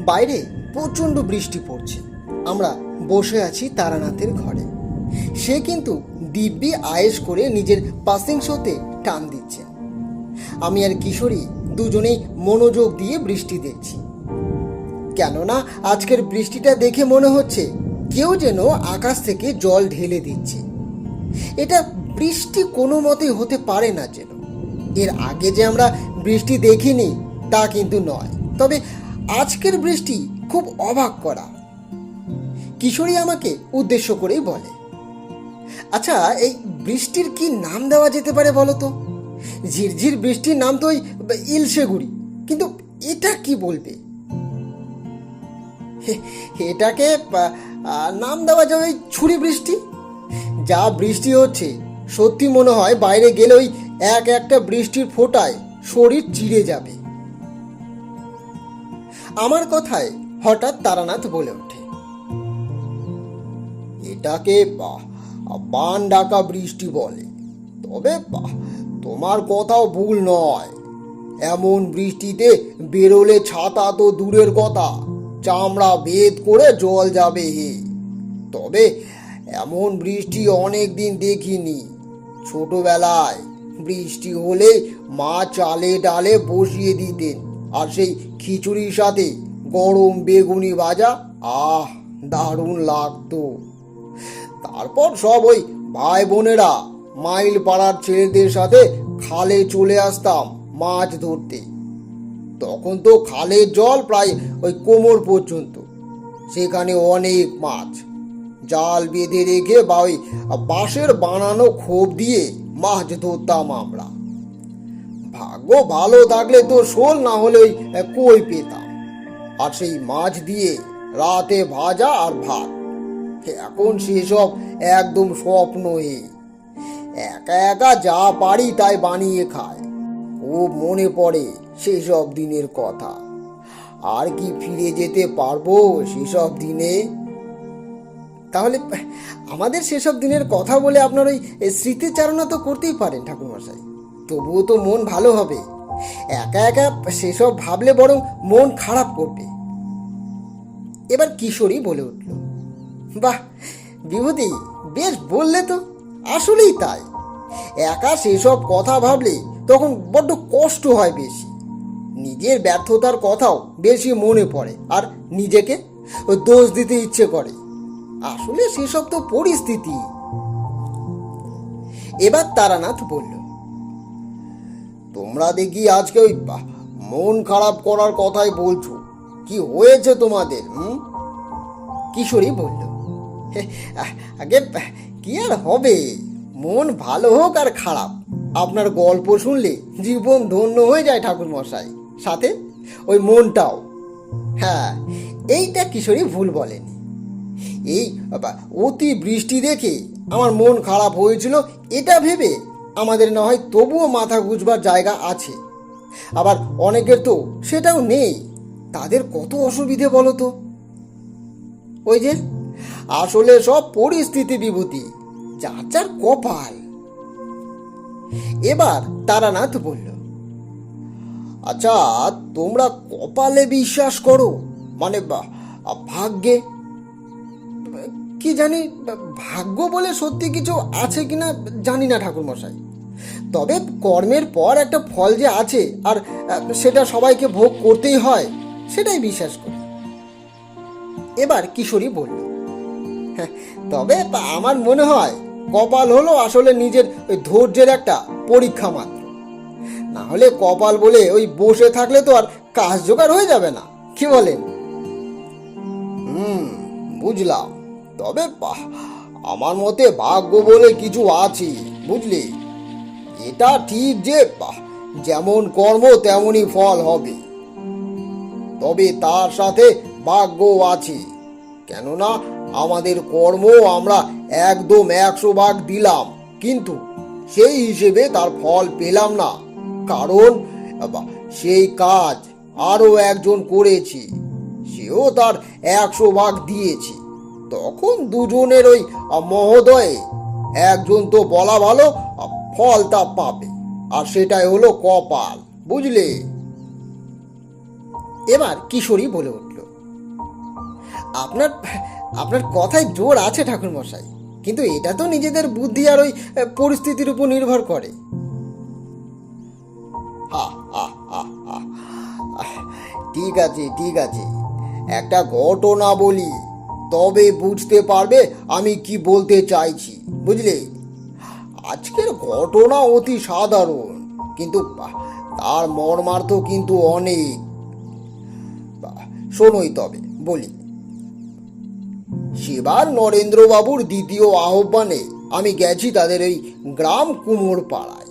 বাইরে প্রচণ্ড বৃষ্টি পড়ছে। আমরা বসে আছি তারানাথের ঘরে। সে কিন্তু দিব্যি আয়েশ করে নিজের পাসিং শোতে টান দিচ্ছেন। আমি আর কিশোরী দুজনেই মনোযোগ দিয়ে বৃষ্টি দেখছি। কেননা আজকের বৃষ্টিটা দেখে মনে হচ্ছে কেউ যেন আকাশ থেকে জল ঢেলে দিচ্ছে। এটা বৃষ্টি কোনো মতেই হতে পারে না যেন। এর আগে যে আমরা বৃষ্টি দেখিনি তা কিন্তু নয়, তবে আজকের বৃষ্টি খুব অবাক করা। কিশোরী আমাকে উদ্দেশ্য করেই বলে, আচ্ছা এই বৃষ্টির কি নাম দেওয়া যেতে পারে বলো তো? ঝিরঝির বৃষ্টির নাম তো ওই ইলশেগুড়ি, কিন্তু এটা কি বলবে? এটাকে নাম দেওয়া যাবে ওই ছুরি বৃষ্টি। যা বৃষ্টি হচ্ছে সত্যি মনে হয় বাইরে গেলে ওই এক একটা বৃষ্টির ফোঁটায় শরীর চিড়ে যাবে। আমার কথায় হঠাৎ তারানাথ বলে ওঠে, এটাকে বান ডাকা বৃষ্টি বলে। তবে তোমার কথাও ভুল নয়। এমন বৃষ্টিতে বেরোলে ছাতা তো দূরের কথা, চামড়া ভেদ করে জল যাবে হে। তবে এমন বৃষ্টি অনেক দিন দেখিনি। ছোটবেলায় বৃষ্টি হলে মা চালে ডালে বসিয়ে দিতেন, আর সেই খিচুড়ির সাথে গরম বেগুনি ভাজা, আহ দারুণ লাগতো। তারপর সব ওই ভাই বোনেরা মাইল পাড়ার ছেলেদের সাথে খালে চলে আসতাম মাছ ধরতে। তখন তো খালের জল প্রায় ওই কোমর পর্যন্ত। সেখানে অনেক মাছ। জাল বেঁধে রেখে বা ওই বাঁশের বানানো খোপ দিয়ে মাছ ধরতাম আমরা। ভাগ্য ভালো থাকলে তো শোল, না হলে ওই কই পেতাম। আর সেই মাছ দিয়ে রাতে ভাজা আর ভাত। এখন সেসব একদম স্বপ্ন। একা একা যা পারি তাই বানিয়ে খায়। খুব মনে পড়ে সেসব দিনের কথা। আর কি ফিরে যেতে পারবো সেসব দিনে? তাহলে আমাদের সেসব দিনের কথা বলে আপনার ওই স্মৃতিচারণা তো করতেই পারেন ঠাকুরমশাই। তবুও তো মন ভালো হবে। একা একা সেসব ভাবলে বরং মন খারাপ করবে। এবার কিশোরী বলে উঠল, বাহ বিভূতি, বেশ বললে তো। আসলেই তাই। একা সেসব কথা ভাবলে তখন বড্ড কষ্ট হয় বেশি। নিজের ব্যর্থতার কথাও বেশি মনে পড়ে, আর নিজেকে দোষ দিতে ইচ্ছে করে। আসলে সেসব তো পরিস্থিতি। এবার তারানাথ বলল, তোমরা দেখি আজকে ওই মন খারাপ করার কথাই বলছো। কি হয়েছে তোমাদের? কিশোরী বলল, আগে কি আর হবে, মন ভালো হোক আর খারাপ, আপনার গল্প শুনলে জীবন ধন্য হয়ে যায় ঠাকুর মশাই, সাথে ওই মনটাও। হ্যাঁ, এইটা কিশোরী ভুল বলেনি। এই অতি বৃষ্টি দেখে আমার মন খারাপ হয়েছিল, এটা ভেবে আমাদের না হয় তবুও মাথা গুঁজবার জায়গা আছে। আবার অনেকের তো সেটাও নেই। তাদের কত অসুবিধে বলো তো। ওই যে আসলে সব পরিস্থিতি বিভূতি, যার যার কপাল। এবার তারানাথ বলল, আচ্ছা তোমরা কপালে বিশ্বাস করো? মানে ভাগ্যে? কি জানি, ভাগ্য বলে সত্যি কিছু আছে কিনা জানি না ঠাকুর মশাই। তবে কর্মের পর একটা ফল যে আছে, আর সেটা সবাইকে ভোগ করতেই হয়, সেটাই বিশ্বাস করি। এবার কিশোরী বলল, তবে আমার মনে হয় কপাল হলো আসলে নিজের ওই ধৈর্যের একটা পরীক্ষা মাত্র। না হলে কপাল বলে ওই বসে থাকলে তো আর কাজ জোগাড় হয়ে যাবে না। কি বলেন? বুঝলাম। তবে আমার মতে ভাগ্য বলে কিছু আছে, বুঝলি। এটা ঠিক যে যেমন কর্ম তেমনই ফল হবে। তবে তার সাথে ভাগ্যও আছে। কেননা আমাদের কর্ম আমরা একদম 100 ভাগ দিলাম, কিন্তু সেই হিসেবে তার ফল পেলাম না। কারণ সেই কাজ আরো একজন করেছে, সেও তার 100 ভাগ দিয়েছে। তখন দুজনের ওই মহোদয়ে একজন তো বলা ভালো ফল তা পাবে, আর সেটাই হলো কপাল, বুঝলে। এবার কিশোরী বলে উঠল, আপনার আপনার কথায় জোর আছে ঠাকুরমশাই, কিন্তু এটা তো নিজেদের বুদ্ধি আর ওই পরিস্থিতির উপর নির্ভর করে। হা হা হা হা। ঠিক আছে ঠিক আছে, একটা ঘটনা বলি, তবে বুঝতে পারবে আমি কি বলতে চাইছি, বুঝলে? আজকের ঘটনা অতি সাধারণ, কিন্তু তার মর্মার্থ কিন্তু অনেক। শোনোই তবে বলি। সেবার নরেন্দ্রবাবুর দ্বিতীয় আহ্বানে আমি গেছি তাদের এই গ্রাম কুমোর পাড়ায়।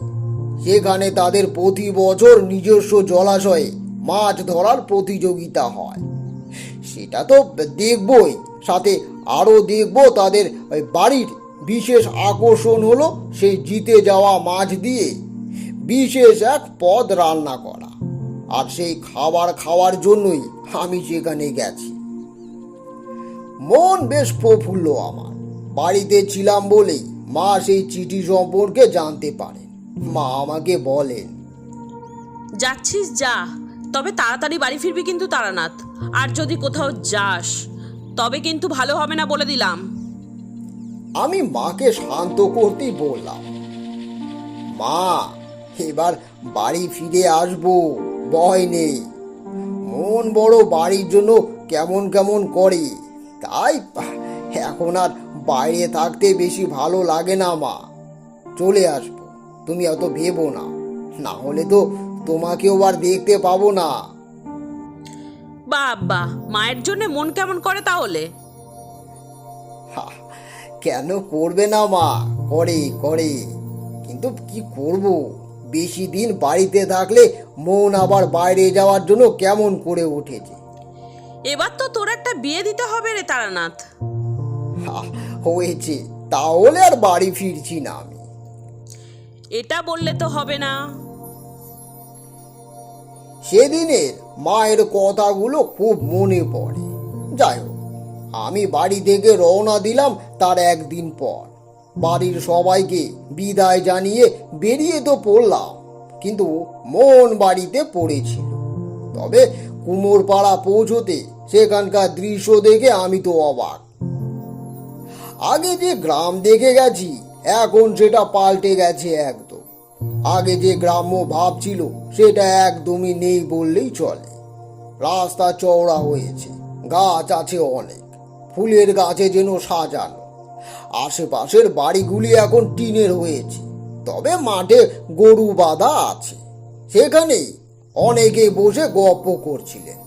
সেখানে তাদের প্রতি বছর নিজস্ব জলাশয়ে মাছ ধরার প্রতিযোগিতা হয়। সেটা তো দেখবই, সাথে আরও দেখব তাদের ওই বাড়ির বিশেষ আকর্ষণ হলো সেই জিতে যাওয়া মাছ দিয়ে বিশেষ এক পদ রান্না করা। আর সেই খাবার খাওয়ার জন্যই আমি সেখানে গেছি। মন বেশ প্রফুল্ল আমার। বাড়িতে ছিলাম বলেই মা সেই চিঠি সম্পর্কে জানতে পারেন। মা আমাকে বলেন, যাচ্ছিস যা, তবে তাড়াতাড়ি বাড়ি ফিরবি কিন্তু তারানাথ। আর যদি কোথাও যাস তবে কিন্তু ভালো হবে না বলে দিলাম। আমি মাকে শান্ত করতেই বললাম, মা এবার বাড়ি ফিরে আসবো, ভয় নেই। মন বড় বাড়ির জন্য কেমন কেমন করে, তাই এখন আর বাইরে থাকতে বেশি ভালো লাগে না। মা চলে আসবো, তুমি অত ভেবো না, না হলে তো তোমাকেও আর দেখতে পাবো না। বাবা, মায়ের জন্য মন কেমন করে তাহলে? হা, কেন করবে না মা, করে করে, কিন্তু কি করব, বেশি দিন বাড়িতে থাকলে মন আবার বাইরে যাওয়ার জন্য কেমন করে উঠেছে। এবার তো তোর একটা বিয়ে দিতে হবে রে তারানাথ। হা, হয়েছে, তাহলে আর বাড়ি ফিরছি না আমি। এটা বললে তো হবে না। সেদিনের মায়ের কথাগুলো খুব মনে পড়ে। যাই হোক, আমি বাড়ি থেকে রওনা দিলাম তার একদিন পর। বাড়ির সবাইকে বিদায় জানিয়ে বেরিয়ে তো পড়লাম, কিন্তু মন বাড়িতে পড়েছিল। তবে কুমোরপাড়া পৌঁছতে সেখানকার দৃশ্য দেখে আমি তো অবাক। আগে যে গ্রাম দেখে গেছি, এখন সেটা পাল্টে গেছে একদম। আগে যে গ্রাম্য ভাব ছিল সেটা একদমই নেই বললেই চলে। রাস্তা চওড়া হয়েছে, গাছ আছে অনেক, ফুলের গাছে যেন সাজানো। আশেপাশের বাড়িগুলি এখন টিনের হয়েছে, তবে মাঠে গরু বাঁধা আছে। সেখানেই অনেকে বসে গল্প করছিলেন।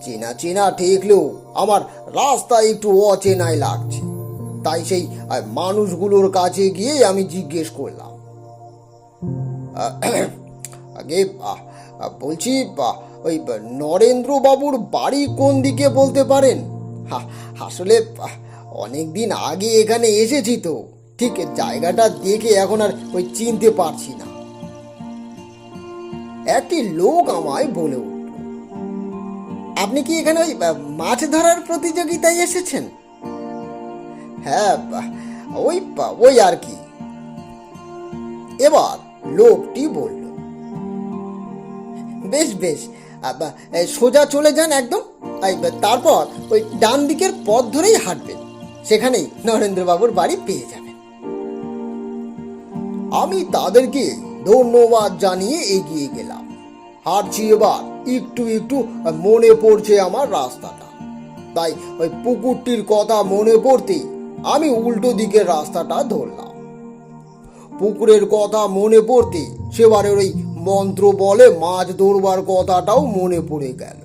চেনা চেনা ঠেকলেও আমার রাস্তা একটু অচেনাই লাগছে। তাই সেই মানুষগুলোর কাছে গিয়ে আমি জিজ্ঞেস করলাম, আগে বলছি, ওই নরেন্দ্র বাবুর বাড়ি কোন দিকে বলতে পারেন? আসলে অনেক দিন আগে এখানে এসেছি তো, ঠিক জায়গাটা দেখে এখন আর ওই চিনতে পারছি না। একটি লোক আমায় বলে উঠল, আপনি কি এখানে ওই মাছ ধরার প্রতিযোগিতায় এসেছেন? হ্যাঁ, ওই ওই আর কি। এবার লোকটি বলল, বেশ বেশ, সোজা চলে যান একদম, তারপর ওই ডান দিকের পথ ধরেই হাঁটবেন, সেখানেই নরেন্দ্রবাবুর বাড়ি পেয়ে যাবেন। আমি তাদেরকে ধন্যবাদ জানিয়ে এগিয়ে গেলাম। হাঁটছি, এবার একটু একটু মনে পড়ছে আমার রাস্তাটা। তাই ওই পুকুরটির কথা মনে পড়তেই আমি উল্টো দিকের রাস্তাটা ধরলাম। পুকুরের কথা মনে পড়তে সেবারের ওই মন্ত্র বলে মাছ ধরবার কথাটাও মনে পড়ে গেল।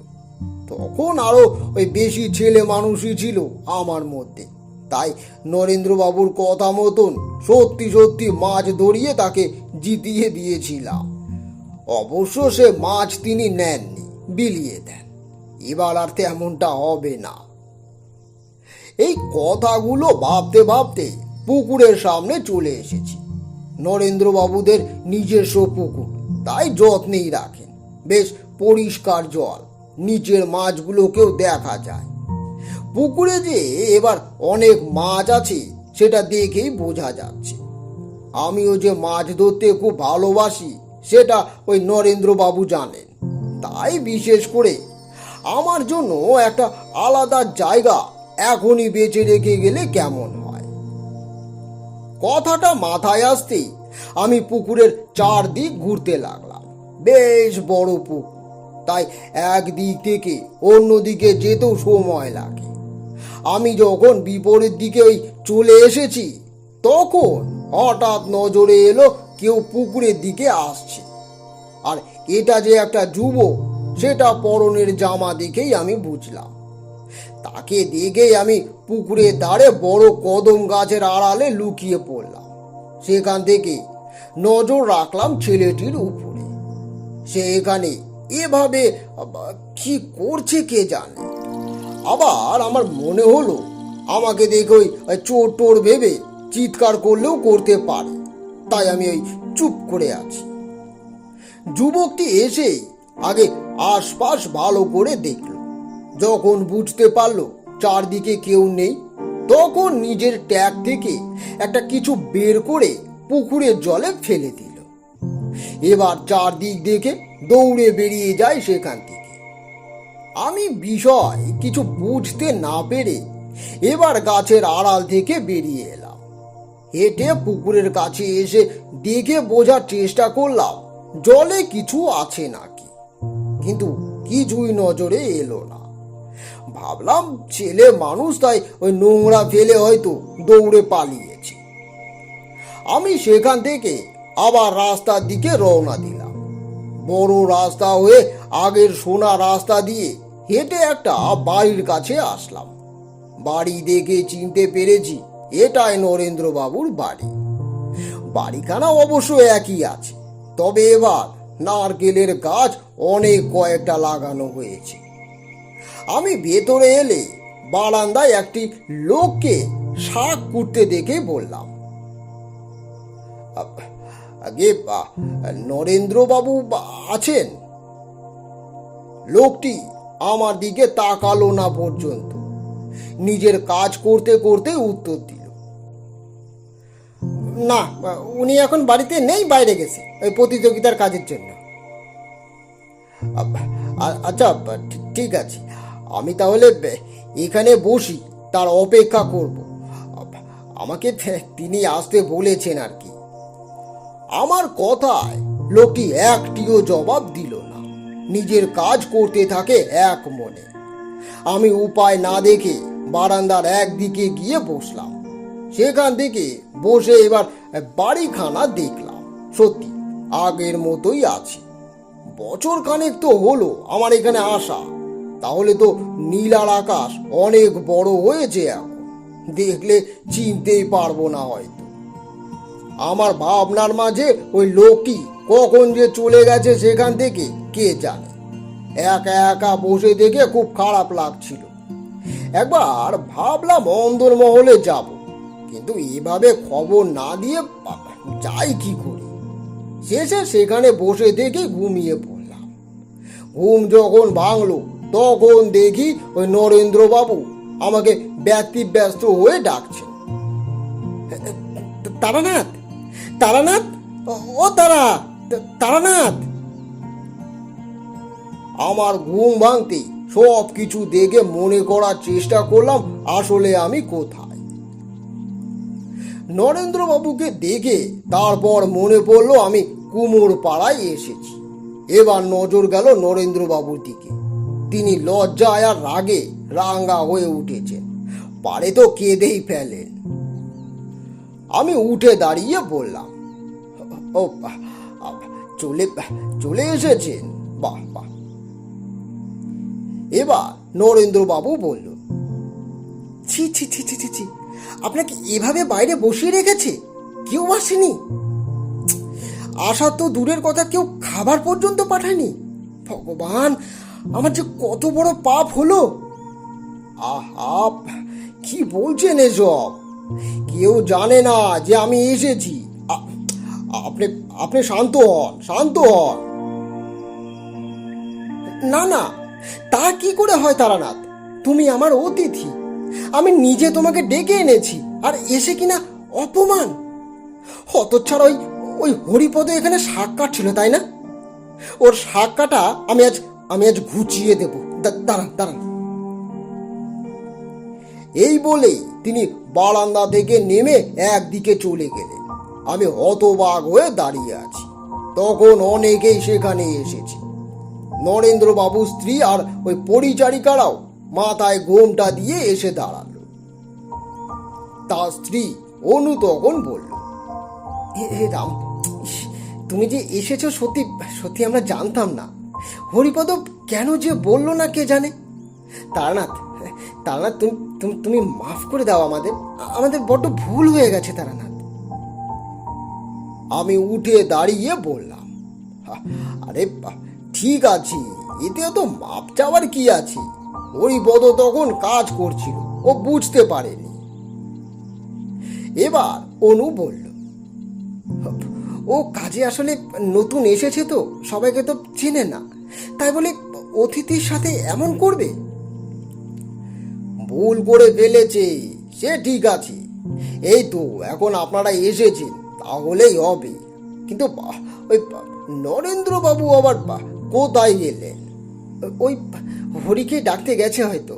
তখন আরো ওই বেশি ছেলে মানুষই ছিল আমার মধ্যে, তাই নরেন্দ্রবাবুর কথা মতন সত্যি সত্যি মাছ ধরিয়ে তাকে জিতিয়ে দিয়েছিলাম। অবশ্য সে মাছ তিনি নেননি, বিলিয়ে দেন। এবার আর তেমনটা হবে না। এই কথাগুলো ভাবতে ভাবতে পুকুরের সামনে চলে এসেছি। নরেন্দ্রবাবুদের নিজস্ব পুকুর, তাই যত্নেই রাখেন। বেশ পরিষ্কার জল, নিচের মাছগুলোকেও দেখা যায়। পুকুরে যে এবার অনেক মাছ আছে সেটা দেখেই বোঝা যাচ্ছে। আমিও যে মাছ ধরতে খুব ভালোবাসি সেটা ওই নরেন্দ্রবাবু জানেন। তাই বিশেষ করে আমার জন্য একটা আলাদা জায়গা এখনই বেঁচে রেখে গেলে কেমন হয়। কথাটা মাথায় আসতেই আমি পুকুরের চারদিক ঘুরতে লাগলাম। বেশ বড় পুকুর, তাই একদিক থেকে অন্যদিকে যেতেও সময় লাগে। আমি যখন বিপরীত দিকে ওই চলে এসেছি, তখন হঠাৎ নজরে এলো কেউ পুকুরের দিকে আসছে। আর এটা যে একটা যুবক, সেটা পরনের জামা দেখেই আমি বুঝলাম। তাকে দেখেই আমি পুকুরের ধারে বড় কদম গাছের আড়ালে লুকিয়ে পড়লাম। সেখান থেকে নজর রাখলাম ছেলেটির উপরে। সে এখানে এভাবে কি করছে কে জানে। আবার আমার মনে হলো আমাকে দেখে ওই চোর টোর ভেবে চিৎকার করলেও করতে পারে, তাই আমি ওই চুপ করে আছি। যুবকটি এসে আগে আশপাশ ভালো করে দেখল। যখন বুঝতে পারলো চারদিকে কেউ নেই, তখন নিজের ট্যাগ থেকে একটা কিছু বের করে পুকুরের জলে ফেলে দিল। এবার চারদিক দেখে দৌড়ে বেরিয়ে যায় সেখান থেকে। আমি বিষয় কিছু বুঝতে না পেরে এবার গাছের আড়াল থেকে বেরিয়ে এলাম। হেঁটে পুকুরের কাছে এসে দেখে বোঝার চেষ্টা করলাম জলে কিছু আছে নাকি, কিন্তু কিছুই নজরে এলো না। ভাবলাম ছেলে মানুষ, তাই ওই নোংরা ফেলে হয়তো দৌড়ে পালিয়েছে। আমি সেখান থেকে আবার রাস্তার দিকে রওনা দিলাম। বড় রাস্তা হয়ে আগের সোনা রাস্তা দিয়ে হেঁটে একটা বাড়ির কাছে আসলাম। বাড়ি দেখে চিনতে পেরেছি এটাই নরেন্দ্রবাবুর বাড়ি। বাড়িখানা অবশ্য একই আছে, তবে এবার নারকেলের গাছ অনেক কয়েকটা লাগানো হয়েছে। আমি ভেতরে এলে বারান্দায় একটি লোককে শাক কুটতে দেখে বললাম, আগে নরেন্দ্রবাবু আছেন? লোকটি আমার দিকে তাকালো না পর্যন্ত, নিজের কাজ করতে করতে উত্তর দিল, না, উনি এখন বাড়িতে নেই, বাইরে গেছে ওই প্রতিযোগিতার কাজের জন্য। আচ্ছা, ঠিক আছে, আমি তাহলে এখানে বসি, তার অপেক্ষা করব। আমাকে তিনি আসতে বলেছেন আর কি। আমার কথায় লোকটি একটিও জবাব দিল না, নিজের কাজ করতে থাকে এক মনে। আমি উপায় না দেখে বারান্দার একদিকে গিয়ে বসলাম। সেখান থেকে বসে এবার বাড়িখানা দেখলাম। সত্যি আগের মতোই আছে। বছর খানেক তো হলো আমার এখানে আসা, তাহলে তো নীল আর আকাশ অনেক বড় হয়েছে। এখন দেখলে চিনতেই পারবো না হয়তো। আমার ভাবনার মাঝে ওই লোকটি কখন যে চলে গেছে সেখান থেকে কে জানে। একা একা বসে দেখে খুব খারাপ লাগছিল। একবার ভাবলাম অন্দরমহলে যাব, কিন্তু এভাবে খবর না দিয়ে যাই কি করে। শেষে সেখানে বসে দেখে ঘুমিয়ে পড়লাম। ঘুম যখন ভাঙলো, তখন দেখি ওই নরেন্দ্রবাবু আমাকে ব্যতিব্যস্ত হয়ে ডাকছেন, তারানাথ, তারানাথ, ও তারানাথ। আমার ঘুম ভাঙতে সব কিছু দেখে মনে করার চেষ্টা করলাম আসলে আমি কোথায়। নরেন্দ্রবাবুকে দেখে তারপর মনে পড়লো আমি কুমোর পাড়ায় এসেছি। এবার নজর গেল নরেন্দ্রবাবুর দিকে। তিনি লজ্জায় আর রাগে রাঙ্গা হয়ে উঠেছেন, পারে তো কেঁদেই ফেলেন। আমি উঠে দাঁড়িয়ে বললাম, ও চলে এসেছেন, বাহ বাহ। এবার নরেন্দ্রবাবু বলল, ছি ছি ছি ছি ছি, আপনাকে এভাবে বাইরে বসিয়ে রেখেছে, কেউ আসেনি? আসা তো দূরের কথা, কেউ খাবার পর্যন্ত পাঠায়নি। ভগবান, আমার যে কত বড় পাপ হলো। আহা, কি বলছেন এসব? কেউ জানে না যে আমি এসেছি। আপনি শান্ত হন, শান্ত হন। না না, তা কি করে হয় তারানাথ? তুমি আমার অতিথি, আমি নিজে তোমাকে ডেকে এনেছি, আর এসে কিনা অপমান। হতচ্ছাড়া ওই হরিপদ এখানে শাক কাটছিল, তাই না? ওর শাক কাটা আমি আজ ঘুচিয়ে দেব। দাঁড়ান দাঁড়ান। এই বলেই তিনি বারান্দা থেকে নেমে একদিকে চলে গেলেন। আমি হতবাক হয়ে দাঁড়িয়ে আছি। তখন অনেকেই সেখানে এসেছে। নরেন্দ্রবাবুর স্ত্রী আর ওই পরিচারিকারাও মাথায় ঘোমটা দিয়ে এসে দাঁড়ালো। তার স্ত্রী অনু তখন বলল, রাম, তুমি যে এসেছো সত্যি সত্যি আমরা জানতাম না। হরিপদ কেন যে বললো না কে জানে। তারানাথ, তারানাথ, তুমি তুমি মাফ করে দাও আমাদের, আমাদের বড্ড ভুল হয়ে গেছে তারানাথ। আমি উঠে দাঁড়িয়ে বললাম, আরে ঠিক আছে, এতে তো মাপ চাওয়ার কি আছে। হরিপদ তখন কাজ করছিল, ও বুঝতে পারেনি। এবার অনু বলল, ও কাজে আসলে নতুন এসেছে তো, সবাইকে তো চেনে না, তাই বলে অতিথির সাথে এমন করবে? ভুল করে ফেলেছে, সে ঠিক আছে। এই তো এখন আপনারা এসেছেন, তাহলেই হবে। কিন্তু ওই নরেন্দ্রবাবু আবার কোথায় গেলেন? ওই হরিকে ডাকতে গেছে হয়তো।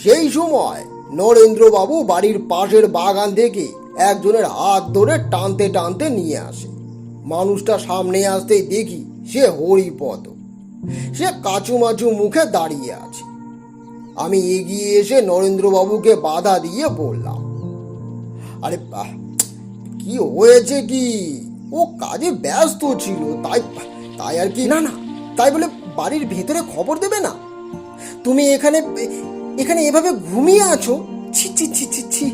সেই সময় নরেন্দ্রবাবু বাড়ির পাশের বাগান থেকে একজনের হাত ধরে টানতে টানতে নিয়ে আসে। মানুষটা সামনে আসতেই দেখি সে হরিপদ। সে কাচুমাচু মুখে দাঁড়িয়ে আছে। আমি এগিয়ে এসে নরেন্দ্রবাবুকে বাধা দিয়ে বললাম, আরে কি হয়েছে কি? ও কাজে ব্যস্ত ছিল, তাই তাই আর কি। না না, তাই বলে বাড়ির ভেতরে খবর দেবে না? তুমি এখানে এখানে এভাবে ঘুমিয়ে আছো? ছি ছি ছি ছি ছি।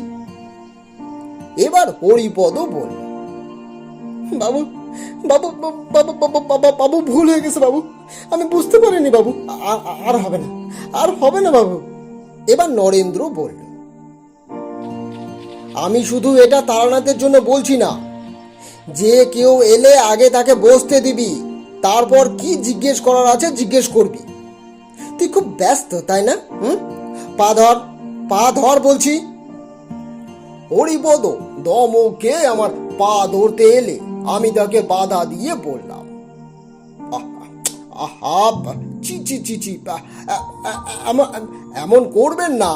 এবার হরিপদ বলল, বাবু বাবু বাবু বাবু বাবু বাবু ভুল হয়ে গেছে বাবু, আমি বুঝতে পারিনি বাবু, আর হবে না, আর হবে না বাবু। এবার নরেন্দ্র বলল, আমি শুধু এটা তারানাথের জন্য বলছি না, যে কেউ এলে আগে তাকে বসতে দিবি, তারপর কি জিজ্ঞেস করার আছে জিজ্ঞেস করবি। তুই খুব ব্যস্ত তাই না? পা ধর, পা ধর বলছি। হরিপদ দমকে আমার পা ধরতে এলে আমি তাকে বাধা দিয়ে বললাম, আহা, চি চি চি চি, এমন করবেন না।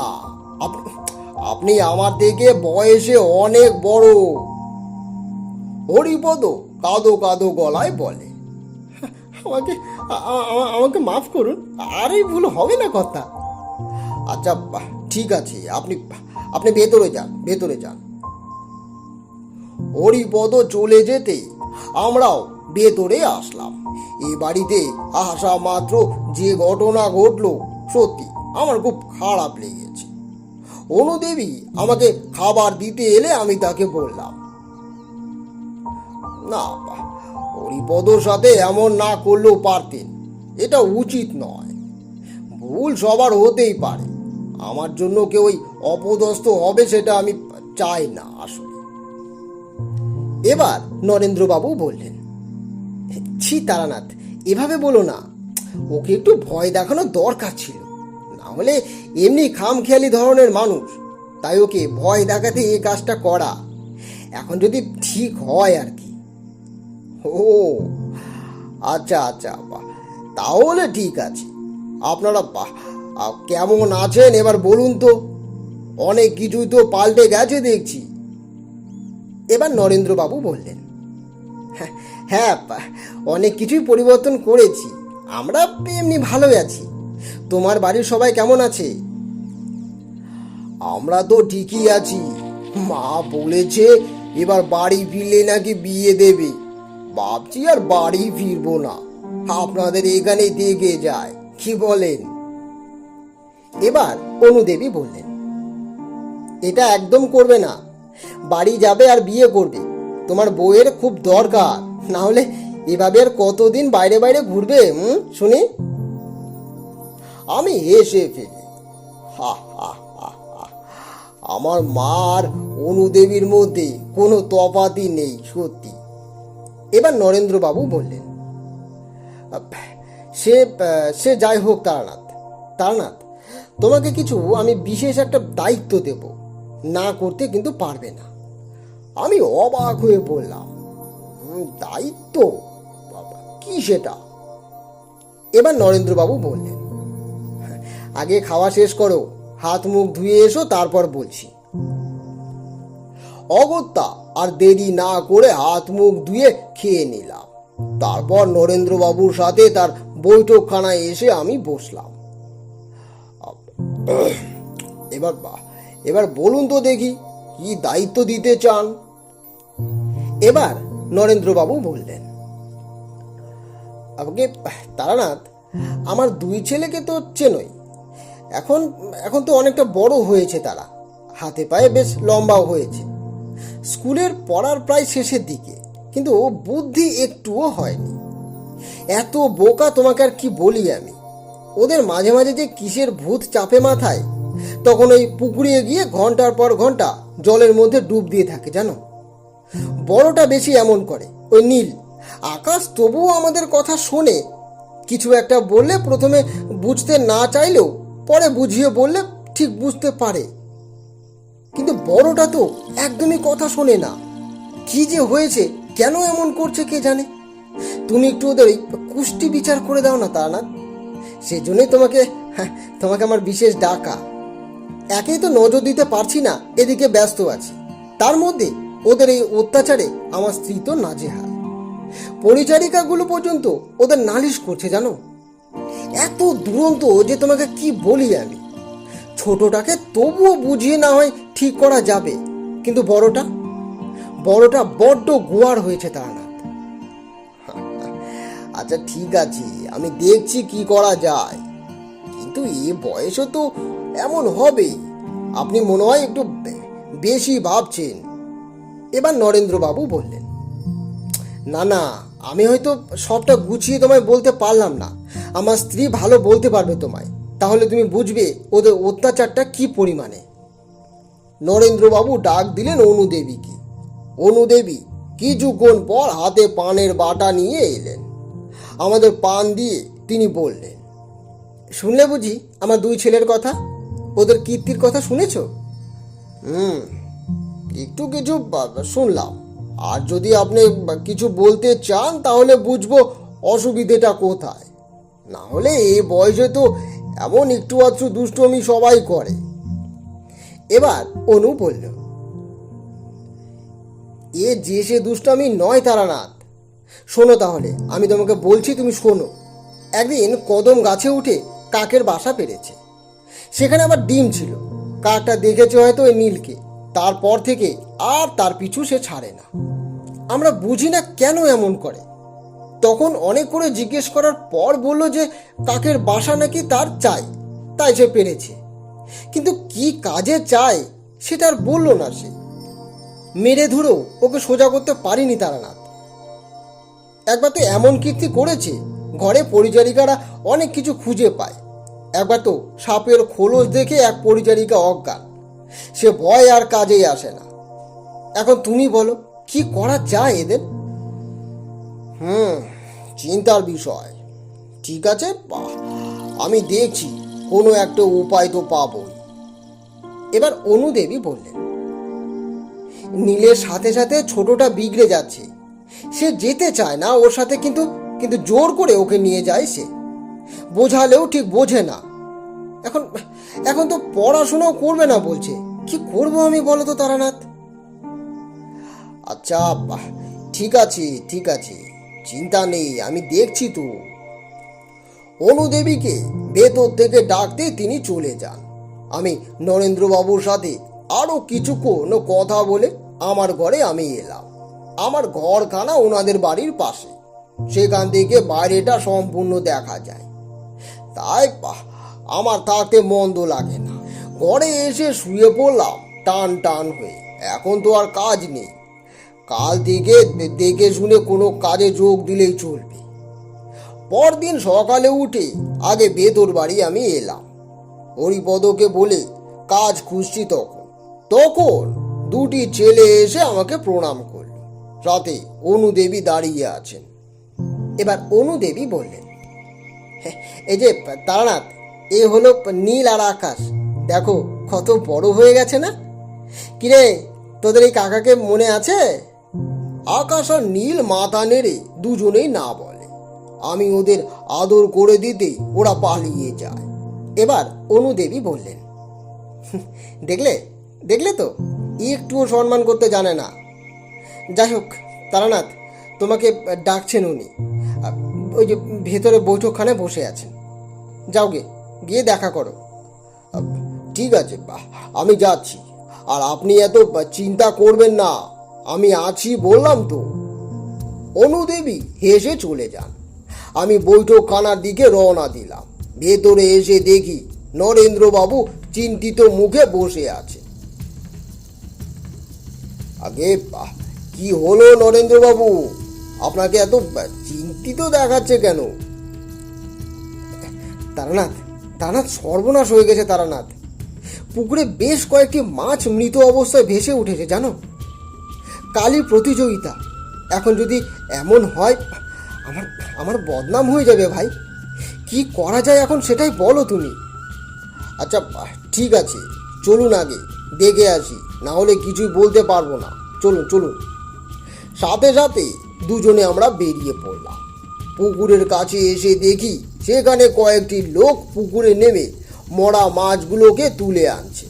আপনি আমার থেকে বয়সে অনেক বড়। হরিপদ কাঁদো কাঁদো গলায় বলে, আমাকে আমাকে মাফ করুন, আর এই ভুল হবে না কথা। আচ্ছা ঠিক আছে, আপনি আপনি ভেতরে যান, ভেতরে যান। হরিপদ চলে যেতে আমরাও ভেতরে আসলাম। এ বাড়িতে আসা মাত্র যে ঘটনা ঘটলো, সত্যি আমার খুব খারাপ লেগেছে। অনুদেবী আমাকে খাবার দিতে এলে আমি তাকে বললাম, না, হরিপদর সাথে এমন না করলেও পারতেন, এটা উচিত নয়। ভুল সবার হতেই পারে, আমার জন্য কেউ ওই অপদস্থ হবে সেটা আমি চাই না আসলে। এবার নরেন্দ্রবাবু বললেন, ছি তারানাথ, এভাবে বলো না, ওকে একটু ভয় দেখানো দরকার ছিল, না হলে এমনি খামখেয়ালি ধরনের মানুষ, তাই ওকে ভয় দেখাতে এই কাজটা করা। এখন যদি ঠিক হয় আর কি। ও আচ্ছা আচ্ছা, তাহলে ঠিক আছে। আপনারা কেমন আছেন এবার বলুন তো? অনেক কিছুই তো পাল্টে গেছে দেখছি। এবার নরেন্দ্রবাবু বললেন, হ্যাঁ, অনেক কিছুই পরিবর্তন করেছি, আমরা এমনি ভালোই আছি। তোমার বাড়ির সবাই কেমন আছে? আমরা তো ঠিকই আছি। মা বলেছে এবার বাড়ি ফিরলে নাকি বিয়ে দেবে। ভাবছি আর বাড়ি ফিরবো না, আপনাদের এখানে দেখে যায়, কি বলেন? এবার অনুদেবী বললেন, এটা একদম করবে না, বাড়ি যাবে আর বিয়ে করবে। তোমার বউয়ের খুব দরকার, না হলে এভাবে আর কতদিন বাইরে বাইরে ঘুরবে শুনি? আমি হেসে ফেলি, হা হা হা হা। আমার মার অনুদেবীর মধ্যে কোনো তফাতই নেই সত্যি। এবার নরেন্দ্রবাবু বললেন, সে যাই হোক তারানাথ, তারানাথ, তোমাকে কিছু আমি বিশেষ একটা দায়িত্ব দেব, না করতে কিন্তু পারবে না। আমি অবাক হয়ে বললাম, দায়িত্ব? বাবা, কি সেটা? এবার নরেন্দ্রবাবু বললেন, আগে খাওয়া শেষ করো, হাত মুখ ধুয়ে এসো, তারপর বলছি। অগত্যা আর দেরি না করে হাত মুখ ধুয়ে খেয়ে নিলাম। তারপর নরেন্দ্রবাবুর সাথে তার বৈঠকখানায় এসে আমি বসলাম। এবার এবার বলুন তো দেখি, কি দায়িত্ব দিতে চান? এবার নরেন্দ্রবাবু বললেন, আমাকে তারানাথ, আমার দুই ছেলেকে তো চেনই। এখন এখন তো অনেকটা বড় হয়েছে, তারা হাতে পায়ে বেশ লম্বাও হয়েছে। স্কুলের পড়ার প্রায় শেষের দিকে, কিন্তু বুদ্ধি একটুও হয়নি। এত বোকা তোমাকে আর কি বলি আমি। ওদের মাঝে মাঝে যে কিসের ভূত চাপে মাথায়, তখন ওই পুকুরে গিয়ে ঘন্টার পর ঘন্টা জলের মধ্যে ডুব দিয়ে থাকে জানো। বড়টা বেশি এমন করে, ওই নীল। আকাশ তবুও আমাদের কথা শোনে। কিছু একটা বললে প্রথমে বুঝতে না চাইলেও পরে বুঝিয়ে বললে ঠিক বুঝতে পারে। কিন্তু বড়টা তো একদমই কথা শোনে না। কি যে হয়েছে, কেন এমন করছে কে জানে। তুমি একটু ওদের কুষ্টি বিচার করে দাও না তারানাথ। সেজন্যই তোমাকে আমার বিশেষ ডাকা। একেই তো নজর দিতে পারছি না, এদিকে ব্যস্ত আছি। তার মধ্যে ওদের এই অত্যাচারে আমার স্ত্রী তো নাজেহাল। পরিচারিকাগুলো পর্যন্ত ওদের নালিশ করছে জানো। এত দুরন্ত যে তোমাকে কি বলি আমি। ছোটটাকে তবুও বুঝিয়ে না হয় ঠিক করা যাবে, কিন্তু বড়টা বড্ড গোয়ার হয়েছে তারানাথ। আচ্ছা ঠিক আছে, আমি দেখছি কি করা যায়, কিন্তু এ বয়সও তো এমন হবে। আপনি মনে হয় একটু বেশি ভাবছেন। এবার নরেন্দ্রবাবু বললেন, না, আমি হয়তো সবটা গুছিয়ে তোমায় বলতে পারলাম না। আমার স্ত্রী ভালো বলতে পারবে তোমায়, তাহলে তুমি বুঝবে ওদের অত্যাচারটা কি পরিমাণে। নরেন্দ্রবাবু ডাক দিলেন অনুদেবীকে। অনুদেবী কিছুক্ষণ পর হাতে পানের বাটা নিয়ে এলেন। আমাদের পান দিয়ে তিনি বললেন, শুনলে বুঝি আমার দুই ছেলের কথা? ওদের কীর্তির কথা শুনেছ? একটু কিছু শুনলাম। আর যদি আপনি কিছু বলতে চান তাহলে বুঝবো অসুবিধেটা কোথায়। না হলে এই বয়সে তো এমন একটু আধটু দুষ্টমি সবাই করে। এবার অনু বলল, এ যে সে দুষ্টমি নয় তারানাথ। শোনো তাহলে, আমি তোমাকে বলছি, তুমি শোনো। একদিন কদম গাছে উঠে কাকের বাসা পেরেছে। সেখানে আবার ডিম ছিল। কাকটা দেখেছে হয়তো ওই নীলকে। তারপর থেকে আর তার পিছু সে ছাড়ে না। আমরা বুঝি না কেন এমন করে। তখন অনেক করে জিজ্ঞেস করার পর বলল যে কাকের বাসা নাকি তার চাই, তাই সে পেরেছে। কিন্তু কি কাজে চায় সেটা আর বলল না সে। মেরে ধরেও ওকে সোজা করতে পারিনি তারানাথ। একবার তো এমন কীর্তি করেছে, ঘরে পরিচারিকারা অনেক কিছু খুঁজে পায়। একবার তো সাপের খোলস দেখে এক পরিচারিকা অজ্ঞান। সে ভয় আর কাজেই আসে না। এখন তুমি বলো, কি করা যায় এদের? চিন্তার বিষয়। ঠিক আছে, আমি দেখছি কোনো একটা উপায় তো পাবই। এবার অনুদেবী বললেন, নীলের সাথে সাথে ছোটটা বিগড়ে যাচ্ছে। সে যেতে চায় না ওর সাথে, কিন্তু জোর করে ওকে নিয়ে যায় সে। বোঝালেও ঠিক বোঝে না। এখন তো পড়াশোনাও করবে না বলছে। কি করবো আমি বলো তো তারানাথ? আচ্ছা ঠিক আছে, চিন্তা নেই, আমি দেখছি তো। অনুদেবীকে ভেতর থেকে ডাকতে তিনি চলে যান। আমি নরেন্দ্রবাবুর সাথে আরো কিছুক্ষণ কথা বলে আমার ঘরে আমি এলাম। আমার ঘরখানা ওনাদের বাড়ির পাশে। সেখান থেকে বাইরেটা সম্পূর্ণ দেখা যায়। তাই আমার থাকতে মন্দ লাগে না। ঘরে এসে শুয়ে পড়লাম টান হয়ে। এখন তো আর কাজ নেই। কাল থেকে দেখে শুনে কোনো কাজে যোগ দিলেই চলবে। পরদিন সকালে উঠে আগে ভেতর বাড়ি আমি এলাম। হরিপদকে বলে কাজ খুঁজছি। তখন দুটি ছেলে এসে আমাকে প্রণাম করল। রাতে অনুদেবী দাঁড়িয়ে আছেন। এবার অনুদেবী বললেন, এই যে তারানাথ, এ হলো নীল আর আকাশ। দেখো কত বড় হয়ে গেছে না? কিরে, তোদের এই কাকাকে মনে আছে? আকাশ আর নীল মাথা নেড়ে দুজনেই না বলে। আমি ওদের আদর করে দিতে ওরা পালিয়ে যায়। এবার অনুদেবী বললেন, দেখলে দেখলে তো, একটুও সম্মান করতে জানে না। যাই হোক তারানাথ, তোমাকে ডাকছেন উনি। ওই যে ভেতরে বৈঠকখানে বসে আছেন, যাও গিয়ে দেখা করো। ঠিক আছে, আমি যাচ্ছি। আর আপনি এত চিন্তা করবেন না, আমি আছি বললাম তো। অনুদেবী হেসে চলে যান। আমি বৈঠকখানার দিকে রওনা দিলাম। ভেতরে এসে দেখি নরেন্দ্রবাবু চিন্তিত মুখে বসে আছে। আগে কি হলো নরেন্দ্রবাবু, আপনাকে এত চিন্তিত দেখাচ্ছে কেন? তারানাথ সর্বনাশ হয়ে গেছে তারানাথ। পুকুরে বেশ কয়েকটি মাছ মৃত অবস্থায় ভেসে উঠেছে জানো। কালই প্রতিযোগিতা, এখন যদি এমন হয় আমার বদনাম হয়ে যাবে ভাই। কি করা যায় এখন সেটাই বলো তুমি। আচ্ছা ঠিক আছে, চলুন আগে দেখে আসি, না হলে কিছুই বলতে পারবো না। চলুন। সাথে সাথে দুজনে আমরা বেরিয়ে পড়লাম। পুকুরের কাছে এসে দেখি সেখানে কয়েকটি লোক পুকুরে নেমে মরা মাছগুলোকে তুলে আনছে।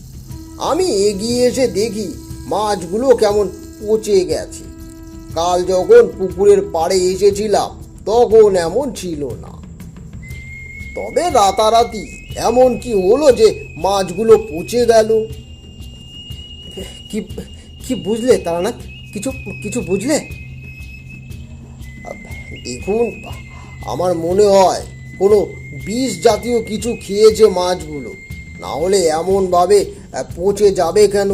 আমি এগিয়ে এসে দেখি মাছগুলো কেমন পচে গেছে। কাল যখন পুকুরের পাড়ে এসেছিলাম তখন এমন ছিল না। তবে রাতারাতি এমন কি হলো যে মাছগুলো পচে গেল? কি বুঝলে তারানাথ, কিছু বুঝলে? দেখুন, আমার মনে হয় কোনো বিষ জাতীয় কিছু খেয়েছে মাছগুলো, না হলে এমনভাবে পচে যাবে কেন?